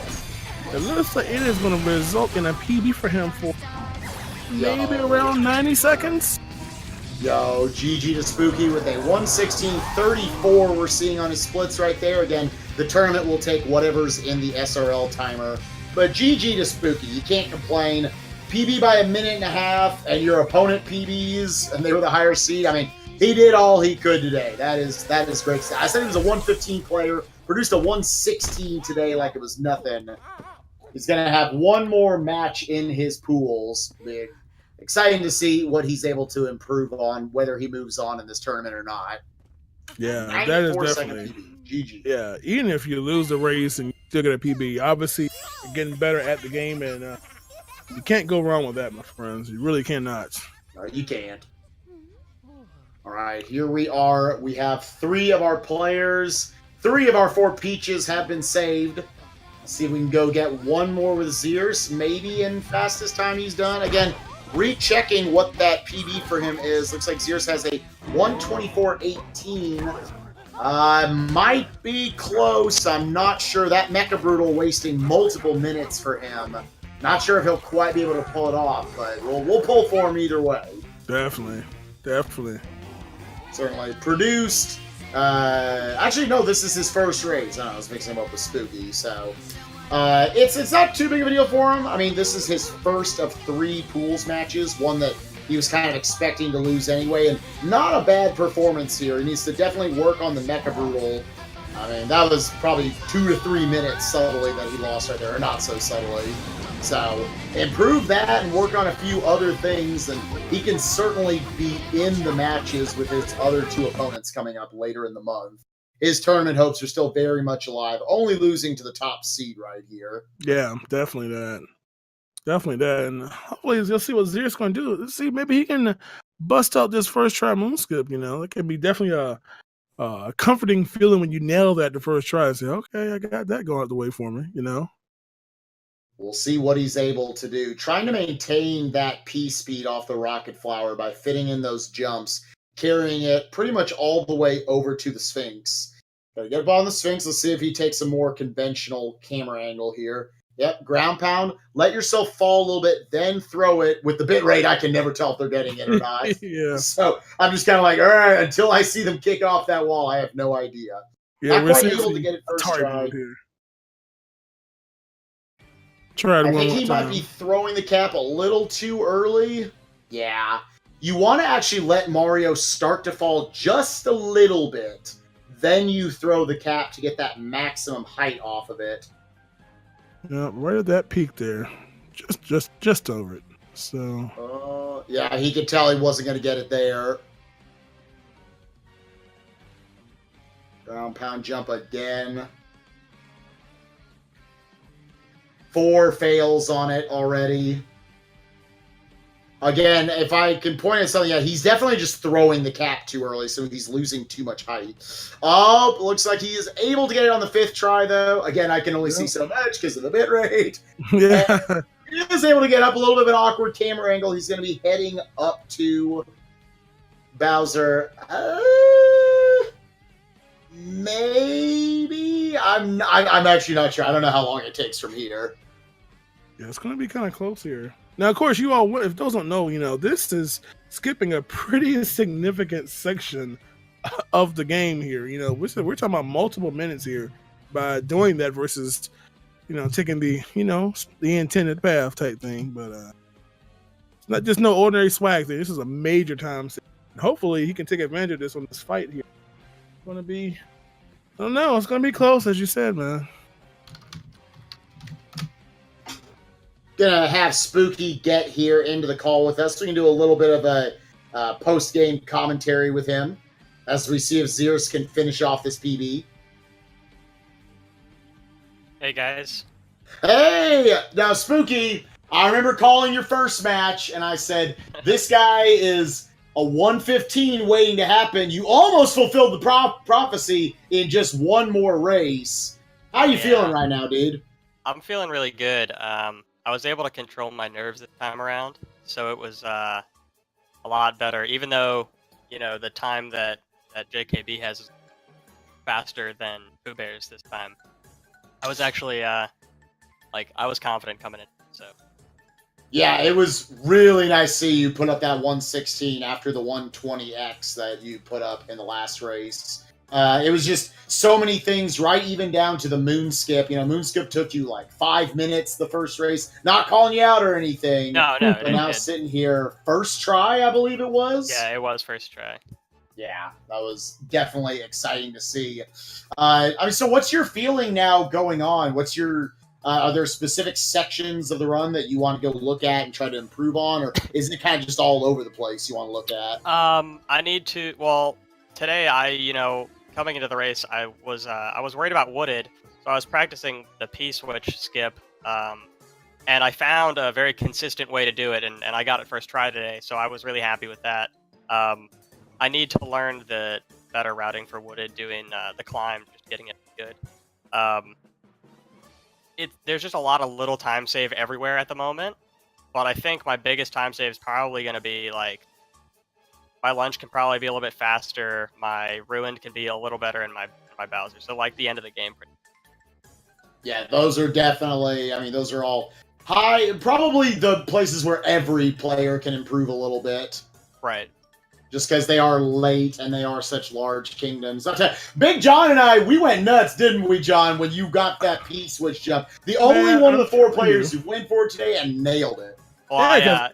it looks like it is going to result in a PB for him for maybe around 90 seconds. Yo, GG to Spooky with a 116.34 we're seeing on his splits right there. Again, the tournament will take whatever's in the SRL timer. But GG to Spooky, you can't complain. PB by a minute and a half, and your opponent PBs, and they were the higher seed. I mean, he did all he could today. That is great stuff. I said he was a 115 player, produced a 116 today like it was nothing. He's going to have 1 more match in his pools. Exciting to see what he's able to improve on, whether he moves on in this tournament or not. Yeah, that is definitely GG. Yeah, even if you lose the race and you still get a PB, obviously you're getting better at the game, and you can't go wrong with that, my friends. You really cannot. No, you can't. All right, here we are. We have 3 of our players. 3 of our 4 peaches have been saved. Let's see if we can go get 1 more with zierse, maybe in fastest time he's done. Again, rechecking what that PB for him is. Looks like zierse has a 124.18. Might be close. I'm not sure. That Mecha Brutal wasting multiple minutes for him. Not sure if he'll quite be able to pull it off, but we'll pull for him either way. Definitely. Certainly. Produced. Actually, no, this is his first race. I was mixing him up with Spooky, so... it's not too big of a deal for him. I mean, this is his first of 3 pools matches, one that he was kind of expecting to lose anyway, and not a bad performance here. He needs to definitely work on the Mecha Brutal. I mean, that was probably 2 to 3 minutes subtly that he lost right there, or not so subtly. So, improve that and work on a few other things, and he can certainly be in the matches with his other 2 opponents coming up later in the month. His tournament hopes are still very much alive, only losing to the top seed right here. Yeah, definitely that. And hopefully you'll see what zierse going to do. Let's see, maybe he can bust out this first try moon skip, It can be definitely a comforting feeling when you nail that the first try and say, okay, I got that going out the way for me, We'll see what he's able to do. Trying to maintain that P speed off the Rocket Flower by fitting in those jumps, carrying it pretty much all the way over to the Sphinx. Gotta get up on the Sphinx. Let's see if he takes a more conventional camera angle here. Yep, ground pound. Let yourself fall a little bit, then throw it. With the bit rate, I can never tell if they're getting it or not. Yeah. So I'm just kind of like, all right, until I see them kick off that wall, I have no idea. Yeah, Not quite able to get it first try. Try it I one think more he time. might be throwing the cap a little too early. Yeah. You want to actually let Mario start to fall just a little bit. Then you throw the cap to get that maximum height off of it. Yeah, right at that peak there. Just over it. So yeah, he could tell he wasn't going to get it there. Ground pound jump again. 4 fails on it already. Again, if I can point at something, yeah, he's definitely just throwing the cap too early, so he's losing too much height. Oh, looks like he is able to get it on the 5th try, though. Again, I can only see so much because of the bit rate. Yeah. And he is able to get up a little bit of an awkward camera angle. He's going to be heading up to Bowser. Maybe? I'm actually not sure. I don't know how long it takes from here. Yeah, it's going to be kind of close here. Now, of course, you all, if those don't know, this is skipping a pretty significant section of the game here. We're talking about multiple minutes here by doing that versus, taking the, the intended path type thing. But it's not just no ordinary swag thing. This is a major time save. Hopefully, he can take advantage of this on this fight here. It's going to be, I don't know, it's going to be close, as you said, man. Gonna have Spooky get here into the call with us. We can do a little bit of a post-game commentary with him as we see if zierse can finish off this PB. Hey guys. Hey! Now, Spooky, I remember calling your first match, and I said, this guy is a 115 waiting to happen. You almost fulfilled the prophecy in just one more race. How you feeling right now, dude? I'm feeling really good. I was able to control my nerves this time around, so it was a lot better. Even though, the time that Thejkb has is faster than Pooh Bear's this time. I was actually I was confident coming in. So yeah, it was really nice to see you put up that 116 after the 120x that you put up in the last race. It was just so many things, right? Even down to the moon skip. Moon skip took you like 5 minutes the first race. Not calling you out or anything. No. But now sitting here, first try, I believe it was. Yeah, it was first try. Yeah, that was definitely exciting to see. So what's your feeling now going on? What's your... are there specific sections of the run that you want to go look at and try to improve on? Or is it kind of just all over the place you want to look at? I need to... Well, today coming into the race, I was worried about wooded, so I was practicing the P-switch skip, and I found a very consistent way to do it, and I got it first try today, so I was really happy with that. I need to learn the better routing for wooded, doing the climb, just getting it good. There's just a lot of little time save everywhere at the moment, but I think my biggest time save is probably going to be like my lunch can probably be a little bit faster. My ruined can be a little better in my Bowser. So like the end of the game. Yeah, those are definitely, those are all high, probably the places where every player can improve a little bit. Right. Just because they are late and they are such large kingdoms. Big John and I, we went nuts, didn't we, John, when you got that P-switch jump. The only one of the 4 players who went for it today and nailed it. Well, yeah,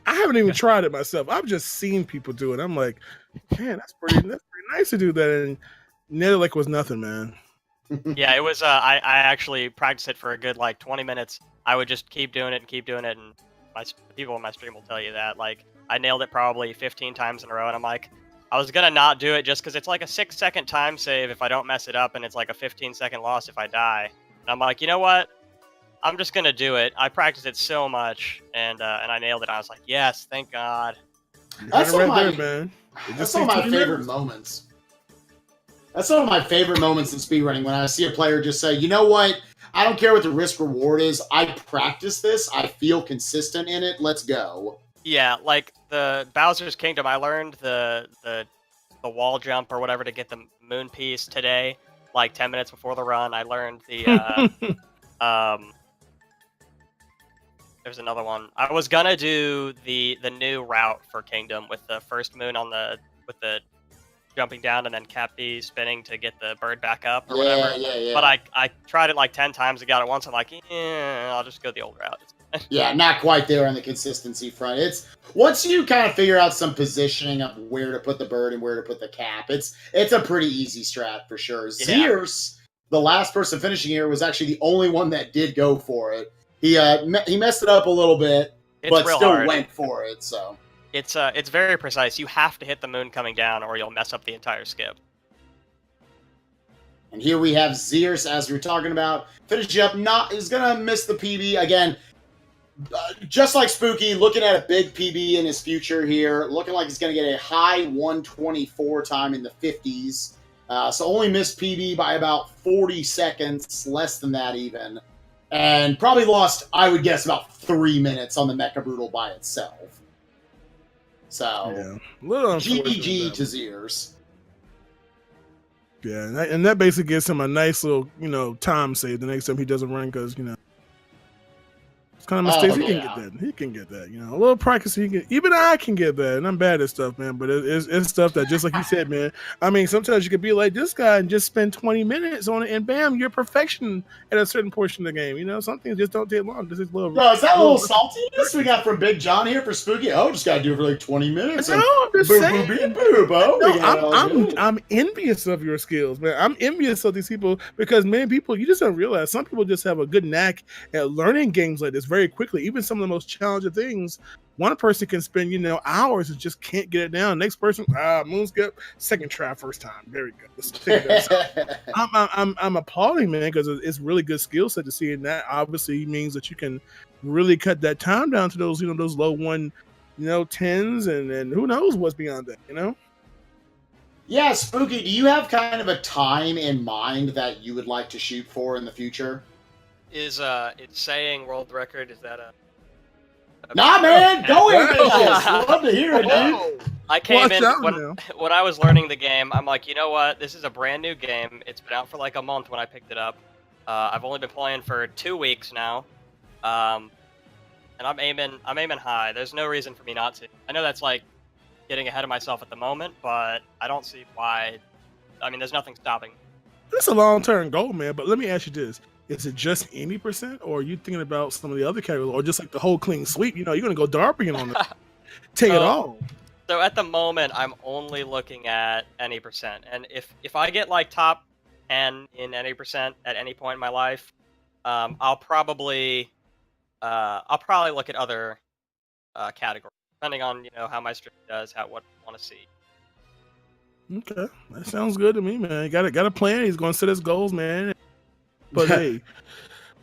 I haven't even tried it myself. I've just seen people do it. I'm like, man, that's pretty nice to do that. And nailed it was nothing, man. Yeah, it was. I actually practiced it for a good 20 minutes. I would just keep doing it, and people on my stream will tell you that. I nailed it probably 15 times in a row, and I'm like, I was gonna not do it just because it's like a 6-second time save if I don't mess it up, and it's like a 15-second loss if I die. And I'm like, you know what? I'm just gonna do it. I practiced it so much, and I nailed it. I was like, yes, thank God. That's some of my favorite moments. That's some of my favorite moments in speedrunning, when I see a player just say, you know what? I don't care what the risk reward is. I practice this. I feel consistent in it. Let's go. Yeah, like the Bowser's Kingdom, I learned the wall jump or whatever to get the moon piece today, 10 minutes before the run. I learned the there's another one. I was gonna do the new route for Kingdom with the first moon with the jumping down and then Cap B spinning to get the bird back up or whatever. Yeah. But I tried it like 10 times and got it once. I'm like, I'll just go the old route. Yeah, not quite there on the consistency front. It's once you kind of figure out some positioning of where to put the bird and where to put the cap, it's a pretty easy strat for sure. Zierse, the last person finishing here, was actually the only one that did go for it. He messed it up a little bit, but still went for it. So it's very precise. You have to hit the moon coming down, or you'll mess up the entire skip. And here we have Zierse, as we were talking about, finishing up. Is gonna miss the PB again. Just like Spooky, looking at a big PB in his future here, looking like he's going to get a high 124 time in the 50s. So only missed PB by about 40 seconds, less than that even. And probably lost, I would guess, about 3 minutes on the Mecha Brutal by itself. So, GG to Zierse. Yeah, and that basically gives him a nice little, time save the next time he doesn't run because, it's kind of mistakes. He can get that. A little practice. Even I can get that, and I'm bad at stuff, man. But it's stuff that, just like you said, man. I mean, sometimes you could be like this guy and just spend 20 minutes on it, and bam, you're perfection at a certain portion of the game. Some things just don't take long. This is a little. Bro, is that a little saltiness we got from Big John here for Spooky? Oh, just gotta do it for like 20 minutes. No, I'm just saying. I'm envious of your skills, man. I'm envious of these people because many people, you just don't realize, some people just have a good knack at learning games like this very quickly. Even some of the most challenging things, one person can spend hours and just can't get it down. Next person, moonskip, second try, first time. Very good. Let's take it. I'm applauding, man, because it's really good skill set to see, and that obviously means that you can really cut that time down to those those low 10s, and who knows what's beyond that. Yeah, Spooky, do you have kind of a time in mind that you would like to shoot for in the future? Is it's saying world record? Is that a nah, man, go ambitious. Love to hear it, dude. I came in when I was learning the game. I'm like, you know what? This is a brand new game. It's been out for like a month when I picked it up. I've only been playing for 2 weeks now, and I'm aiming high. There's no reason for me not to. I know that's like getting ahead of myself at the moment, but I don't see why. I mean, there's nothing stopping. It's a long-term goal, man. But let me ask you this. Is it just any percent, or are you thinking about some of the other categories, or just like the whole clean sweep? You're going to go darping on it. Take it all. So at the moment, I'm only looking at any percent. And if I get like top 10 in any percent at any point in my life, I'll probably look at other categories, depending on how my stream does, what I want to see. Okay, that sounds good to me, man. Got a plan. He's going to set his goals, man. But hey,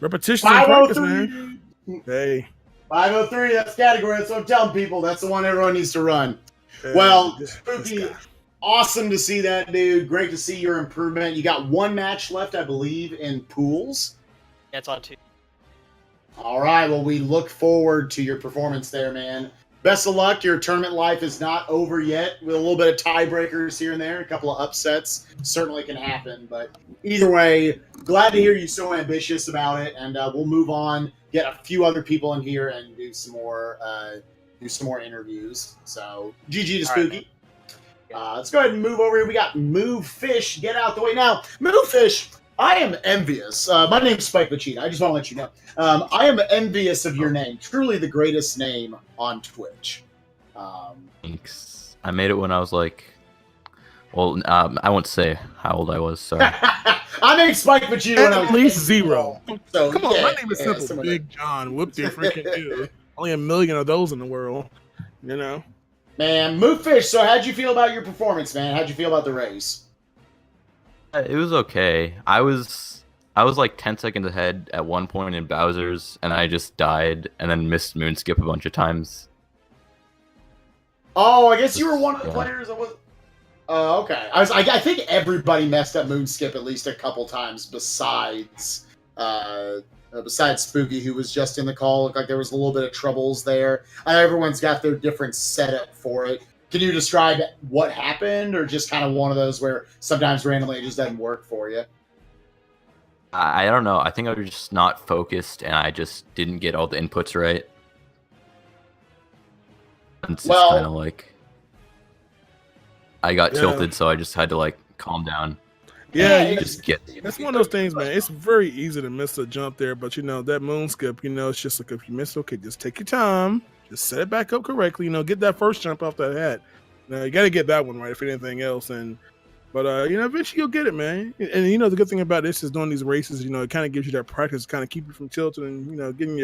repetition and practice, man. Hey, 503. That's category. That's what I'm telling people. That's the one everyone needs to run. Well, Spooky, awesome to see that, dude. Great to see your improvement. You got one match left, I believe, in pools. Yeah, it's on 2. All right. Well, we look forward to your performance there, man. Best of luck. Your tournament life is not over yet. With a little bit of tiebreakers here and there, a couple of upsets certainly can happen. But either way, glad to hear you so ambitious about it. And we'll move on, get a few other people in here, and do some more interviews. So GG to Spooky. Right, let's go ahead and move over here. We got MoveFish. Get out the way now. MoveFish. I am envious. My name's Spike Vachita. I just want to let you know. I am envious of your name. Truly the greatest name on Twitch. Thanks. I made it when I was like, I won't say how old I was. Sorry. I made Spike Vachita when I was at least 0. So, come on, my name is simple. Big John. Whoop de freaking do. Only 1 million of those in the world. Man, MoveFish. So how'd you feel about your performance, man? How'd you feel about the race? It was okay. I was like 10 seconds ahead at one point in Bowser's, and I just died and then missed Moonskip a bunch of times. Oh, I guess you were one of the players that was. Oh, okay. I think everybody messed up Moonskip at least a couple times besides Spooky, who was just in the call. Looked like there was a little bit of troubles there. I know everyone's got their different setup for it. Can you describe what happened, or just kind of one of those where sometimes randomly it just doesn't work for you? I don't know. I think I was just not focused, and I just didn't get all the inputs right. It's just kind of like... I got tilted, so I just had to like calm down. Yeah, Just get. that's one of those things, man. It's very easy to miss a jump there, but that moon skip, it's just like if you miss, okay, just take your time, just set it back up correctly. Get that first jump off that hat. Now you got to get that one right if anything else, but eventually you'll get it, man. And the good thing about this is doing these races, it kind of gives you that practice, kind of keep you from tilting and getting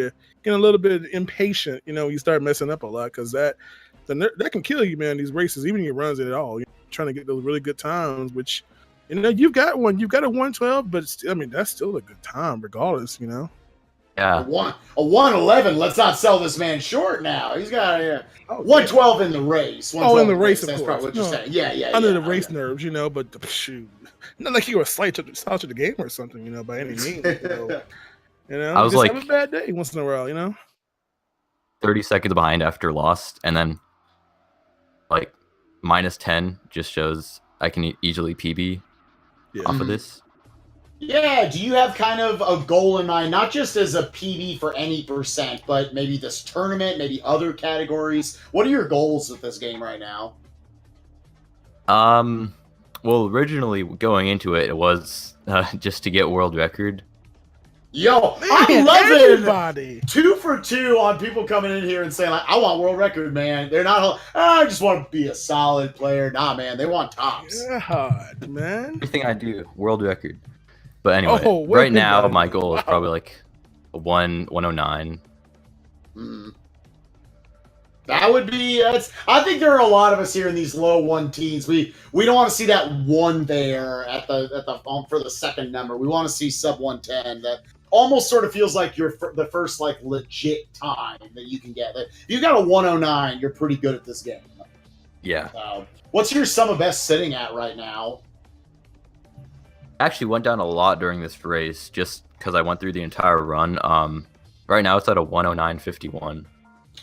a little bit impatient. You start messing up a lot because that can kill you, man. These races, even your runs at all, you're trying to get those really good times, which. You've got a 112, but that's still a good time, regardless. Yeah, a 111. Let's not sell this man short now. He's got 112 in the race. In the race, of course. Probably what you're saying. Yeah. Under the race nerves, but shoot, not like you were slouch to the game or something, by any means. I was just have a bad day once in a while, 30 seconds behind after lost, and then like -10 just shows I can easily PB. Off of this. Yeah, do you have kind of a goal in mind, not just as a PB for any percent, but maybe this tournament, maybe other categories? What are your goals with this game right now? Well, originally going into it, it was just to get world record. Yo, I'm loving 2 for 2 on people coming in here and saying, like, I want world record, man. They're not, I just want to be a solid player. Nah, man, they want tops. God, man. Everything I do, world record. But anyway, right now, my goal is probably like a 109. That would be, I think there are a lot of us here in these low 1 teens. We don't want to see that 1 there at the for the second number. We want to see sub 110. That almost sort of feels like the first like legit time that you can get. If you got a 109, you're pretty good at this game. Yeah. What's your sum of best sitting at right now? Actually went down a lot during this race just because I went through the entire run. Right now it's at a 109.51.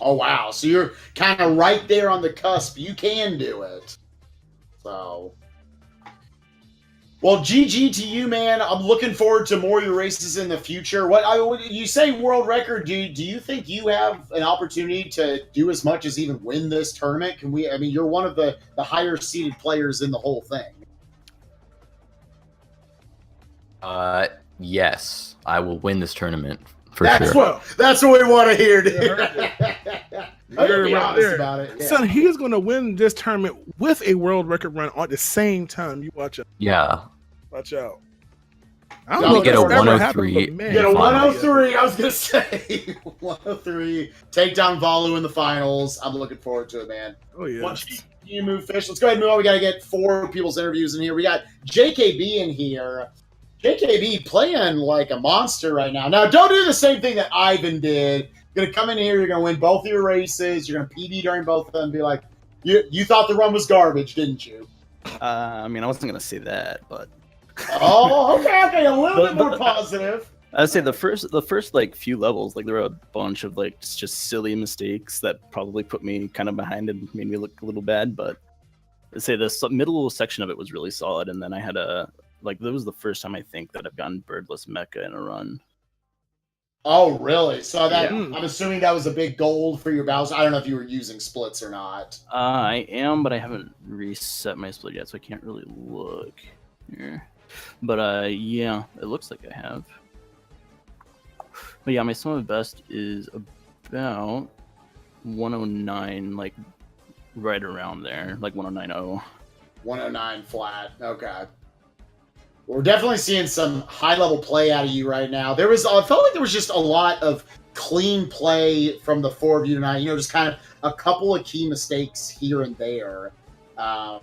Oh wow! So you're kind of right there on the cusp. You can do it. So. Well, GG to you, man. I'm looking forward to more of your races in the future. You say world record? Do you think you have an opportunity to do as much as even win this tournament? Can we? I mean, you're one of the higher seeded players in the whole thing. Yes, I will win this tournament for sure. That's what we want to hear, dude. You're be right honest there. about it. Yeah. Son, he's going to win this tournament with a world record run at the same time. You watch out. Yeah. Watch out. I don't know if get a 103. Get a 103. I was going to say 103. Take down Valu in the finals. I'm looking forward to it, man. Oh, yeah. Once you move fish, let's go ahead and move on. We got to get 4 people's interviews in here. We got JKB in here. JKB playing like a monster right now. Now, don't do the same thing that Ivan did. You're going to come in here, you're going to win both of your races, you're going to PB during both of them and be like, you thought the run was garbage, didn't you? I mean, I wasn't going to say that, but... Oh, okay, a little bit more positive. I'd say the first like few levels, like there were a bunch of like just silly mistakes that probably put me kind of behind and made me look a little bad, but I'd say the middle section of it was really solid, and then I had that was the first time I think that I've gotten birdless mecha in a run. Oh, really? So that I'm assuming that was a big goal for your battles. I don't know if you were using splits or not. I am, but I haven't reset my split yet, so I can't really look here. But yeah, it looks like I have. But yeah, my sum of best is about 109, like right around there, like 109.0. 109 flat. Okay. We're definitely seeing some high-level play out of you right now. I felt like there was just a lot of clean play from the 4 of you tonight. Just kind of a couple of key mistakes here and there. I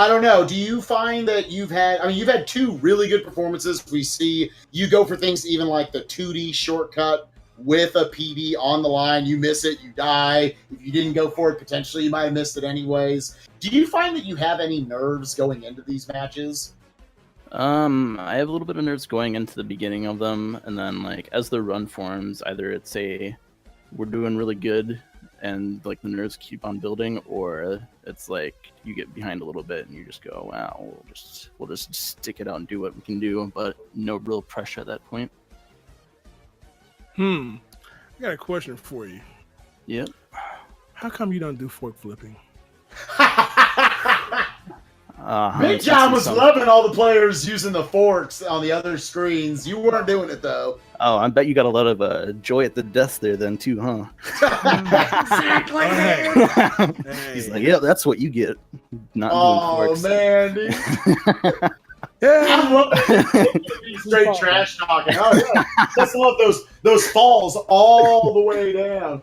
don't know. Do you find that you've had 2 really good performances. We see you go for things even like the 2D shortcut with a PB on the line. You miss it, you die. If you didn't go for it, potentially you might have missed it anyways. Do you find that you have any nerves going into these matches? I have a little bit of nerves going into the beginning of them, and then like as the run forms, either it's we're doing really good and like the nerves keep on building, or it's like you get behind a little bit and you just go, wow, we'll just stick it out and do what we can do, but no real pressure at that point. I got a question for you. Yep. How come you don't do fork flipping? Big John was loving all the players using the forks on the other screens. You weren't doing it though. Oh, I bet you got a lot of joy at the death there then too, huh? Exactly. Hey. He's like, yeah, that's what you get. Not doing forks. Man, dude. I love it. Straight trash talking. Oh yeah, just love those falls all the way down.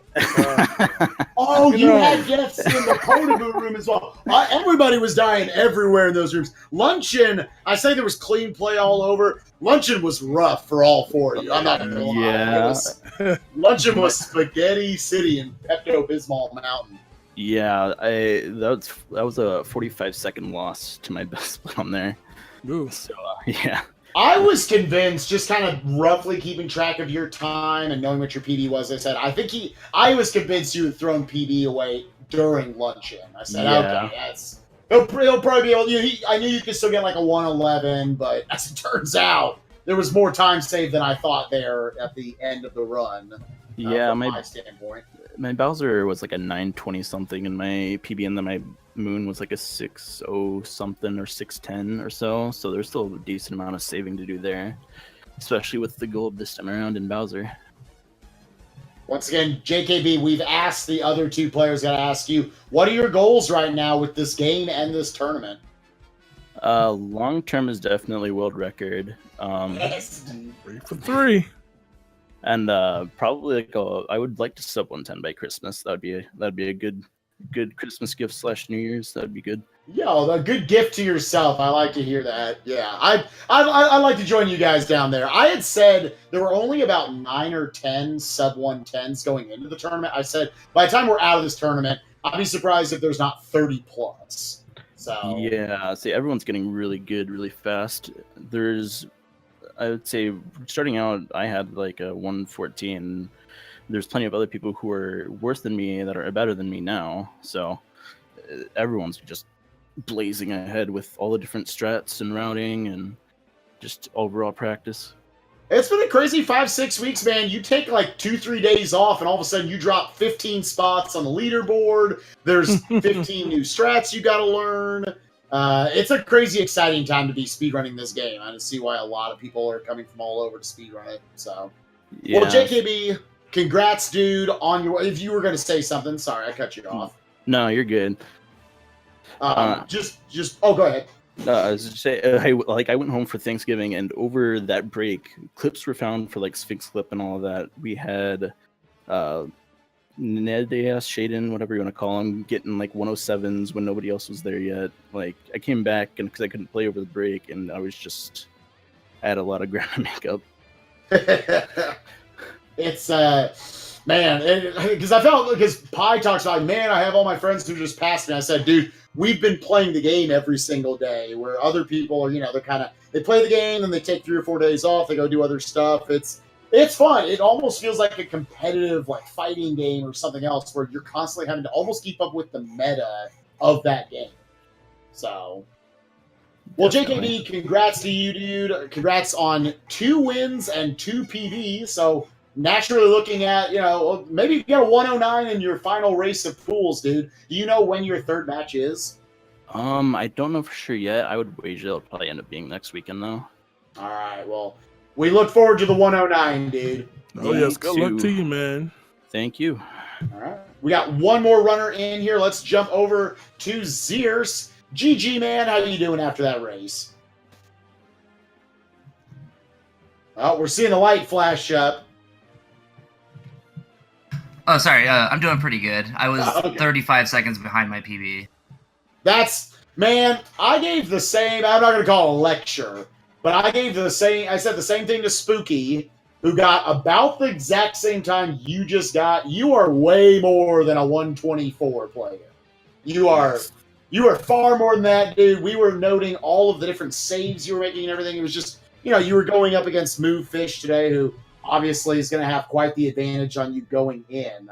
You had deaths in the Potable room as well. Everybody was dying everywhere in those rooms. Luncheon, I say there was clean play all over. Luncheon was rough for all four of you. I'm not gonna lie. Yeah. Luncheon was Spaghetti City and Pepto-Bismol Mountain. Yeah, that was a 45-second loss to my best split on there. Ooh. So yeah. I was convinced, just kind of roughly keeping track of your time and knowing what your PD was. I was convinced you had thrown PD away during luncheon. I said, okay, he'll probably be able. I knew you could still get like a 111, but as it turns out, there was more time saved than I thought there at the end of the run. Yeah, from my standpoint. My Bowser was like a 920 something, and my PB, and then my Moon was like a 60 something or 610 or so. So there's still a decent amount of saving to do there, especially with the gold this time around in Bowser. Once again, JKB, we've asked the other two players. Got to ask you, what are your goals right now with this game and this tournament? Long term is definitely world record. Yes. 3 for 3. And probably like I would like to sub 110 by Christmas. That'd be a good Christmas gift / New Year's. That'd be good. Yo, a good gift to yourself. I like to hear that. Yeah, I'd like to join you guys down there. I had said there were only about 9 or 10 sub 110s going into the tournament. I said by the time we're out of this tournament, I'd be surprised if there's not 30 plus. So yeah, see, everyone's getting really good really fast. I would say starting out, I had like a 114. There's plenty of other people who are worse than me that are better than me now. So everyone's just blazing ahead with all the different strats and routing and just overall practice. It's been a crazy 5-6 weeks, man. You take like 2-3 days off, and all of a sudden you drop 15 spots on the leaderboard. There's 15 new strats you got to learn. It's a crazy exciting time to be speedrunning this game. I can see why a lot of people are coming from all over to speedrun it. So, yeah. Well, JKB, congrats, dude, on your. If you were going to say something, sorry, I cut you off. No, you're good. Go ahead. I was just say, I went home for Thanksgiving, and over that break, clips were found for like Sphinx clip and all of that. We had Nedeas, Shaden, whatever you want to call him, getting like 107s when nobody else was there yet. Like, I came back and because I couldn't play over the break, and I had a lot of ground to make up. It's man, because Pi talks about, man, I have all my friends who just passed me. I said, dude, we've been playing the game every single day, where other people are, they play the game and they take 3 or 4 days off, they go do other stuff. It's fun. It almost feels like a competitive, like, fighting game or something else, where you're constantly having to almost keep up with the meta of that game. So, well, JKB, congrats to you, dude. Congrats on 2 wins and 2 PBs. So, naturally looking at, maybe you get a 109 in your final race of pools, dude. Do you know when your third match is? I don't know for sure yet. I would wager it'll probably end up being next weekend, though. All right, well, we look forward to the 109, dude. Oh, yes, good luck to you, man. Thank you. All right. We got one more runner in here. Let's jump over to Zierse. GG, man. How you doing after that race? Oh, we're seeing the light flash up. Oh, sorry. I'm doing pretty good. I was 35 seconds behind my PB. Man, I gave the same, I'm not going to call it a lecture, but I said the same thing to Spooky, who got about the exact same time you just got. You are way more than a 124 player. You are far more than that, dude. We were noting all of the different saves you were making and everything. It was just, you were going up against MoveFish today, who obviously is going to have quite the advantage on you going in.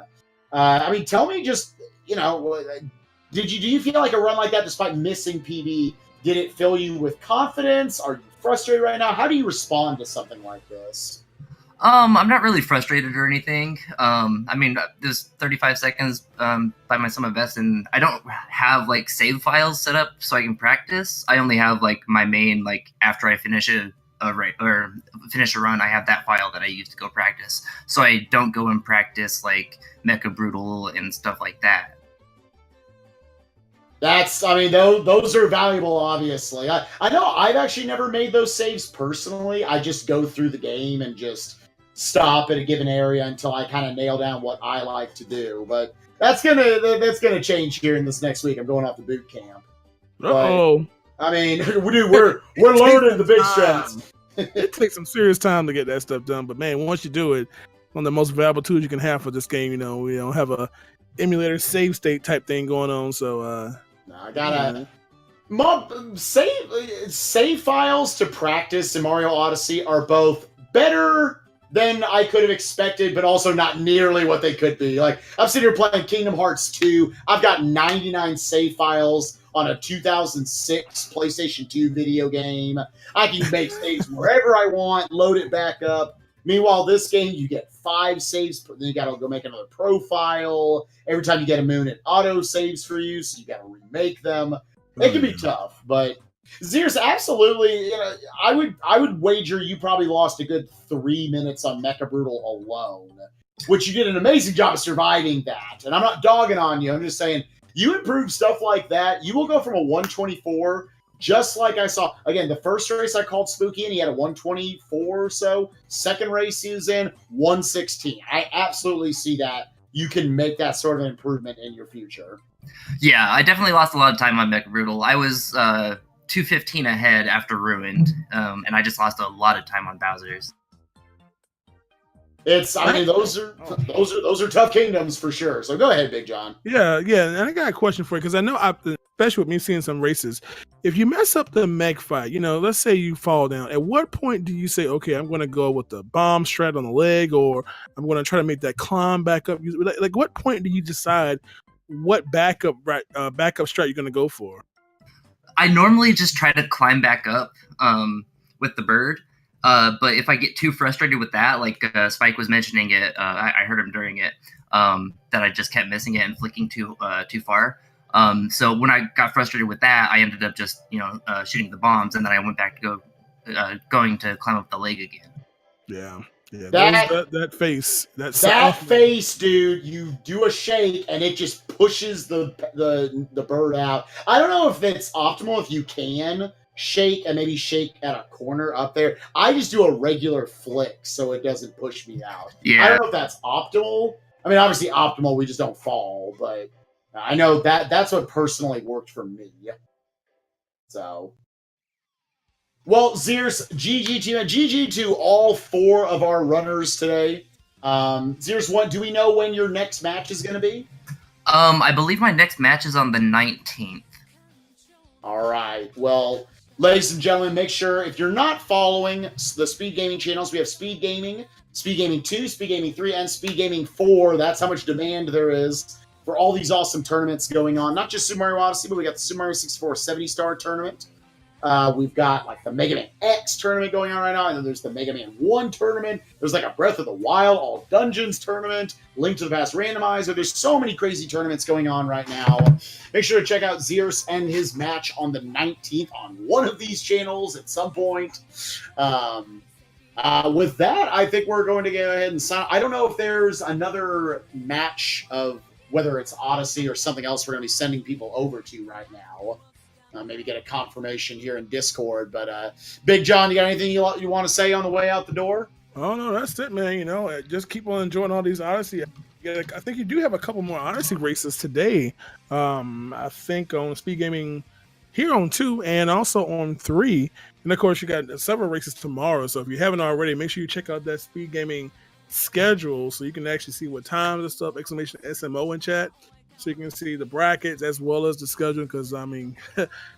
Tell me just, do you feel like a run like that, despite missing PB, did it fill you with confidence? Are you frustrated right now? How do you respond to something like this? I'm not really frustrated or anything. I mean, there's 35 seconds by my sum of best, and I don't have like save files set up so I can practice. I only have like my main, like after I finish finish a run, I have that file that I use to go practice. So I don't go and practice like Mecha Brutal and stuff like that. I mean, those are valuable, obviously. I know I've actually never made those saves personally. I just go through the game and just stop at a given area until I kind of nail down what I like to do. But that's gonna change here in this next week. I'm going off to boot camp. Uh-oh. I mean, we're learning the big strats. It takes some serious time to get that stuff done, but man, once you do it, one of the most valuable tools you can have for this game. We don't have a emulator save state type thing going on, so I gotta save files to practice in Mario Odyssey are both better than I could have expected, but also not nearly what they could be. Like, I'm sitting here playing Kingdom Hearts 2. I've got 99 save files on a 2006 PlayStation 2 video game. I can make saves wherever I want, load it back up. Meanwhile, this game, you get 5 saves, then you gotta go make another profile. Every time you get a moon, it auto saves for you, so you gotta remake them. It can be tough, but zierse, absolutely. I would wager you probably lost a good 3 minutes on Mecha Brutal alone, which you did an amazing job of surviving that. And I'm not dogging on you. I'm just saying you improve stuff like that. You will go from a 124, just like I saw. Again, the first race I called Spooky and he had a 124 or so. Second race he was in 116. I absolutely see that. You can make that sort of improvement in your future. Yeah, I definitely lost a lot of time on Mecha Brutal. I was 215 ahead after Ruined, and I just lost a lot of time on Bowser's. I mean, those are tough kingdoms for sure. So go ahead, Big John. Yeah, and I got a question for you because I know, especially with me seeing some races, if you mess up the mech fight, let's say you fall down. At what point do you say, okay, I'm going to go with the bomb strat on the leg, or I'm going to try to make that climb back up? Like, what point do you decide what backup strat you're going to go for? I normally just try to climb back up with the bird. But if I get too frustrated with that, like Spike was mentioning it, I heard him during it, that I just kept missing it and flicking too far. So when I got frustrated with that, I ended up just shooting the bombs, and then I went back to going to climb up the leg again. Yeah. That face, that face, dude. You do a shake and it just pushes the bird out. I don't know if that's optimal. If you can shake and maybe shake at a corner up there, I just do a regular flick so it doesn't push me out. Yeah. I don't know if that's optimal. I mean, obviously optimal. We just don't fall, but I know that's what personally worked for me. So. Well, zierse, GG to all 4 of our runners today. Zierse, what do we know when your next match is going to be? I believe my next match is on the 19th. All right. Well, ladies and gentlemen, make sure if you're not following the Speed Gaming channels, we have Speed Gaming, Speed Gaming 2, Speed Gaming 3, and Speed Gaming 4. That's how much demand there is for all these awesome tournaments going on. Not just Super Mario Odyssey, but we got the Super Mario 64 70-star tournament. We've got like the Mega Man X tournament going on right now, and then there's the Mega Man 1 tournament. There's like a Breath of the Wild All Dungeons tournament, Link to the Past randomizer. There's so many crazy tournaments going on right now. Make sure to check out zierse and his match on the 19th on one of these channels at some point. With that, I think we're going to go ahead and sign. I don't know if there's another match of whether it's Odyssey or something else we're going to be sending people over to right now. Maybe get a confirmation here in Discord. But Big John, you got anything you want to say on the way out the door? Oh, no, that's it, man. Just keep on enjoying all these Odyssey. I think you do have a couple more Odyssey races today. I think on Speed Gaming here on 2 and also on 3. And, of course, you got several races tomorrow. So if you haven't already, make sure you check out that Speed Gaming schedule so you can actually see what times and stuff, exclamation SMO in chat. So you can see the brackets as well as the schedule, because I mean,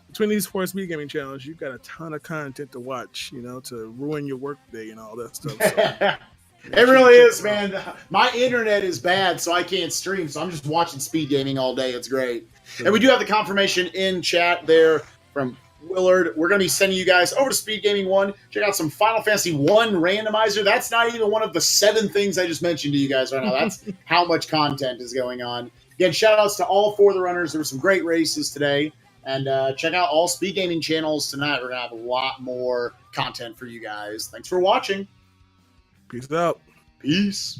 between these 4 Speed Gaming channels, you've got a ton of content to watch, to ruin your work day and all that stuff. So, it really is, man. My internet is bad, so I can't stream, so I'm just watching Speed Gaming all day. It's great. And we do have the confirmation in chat there from Willard. We're going to be sending you guys over to Speed Gaming 1. Check out some Final Fantasy 1 randomizer. That's not even one of the 7 things I just mentioned to you guys right now. That's how much content is going on. Again, shout outs to all 4 of the runners. There were some great races today. And check out all Speed Gaming channels tonight. We're going to have a lot more content for you guys. Thanks for watching. Peace out. Peace.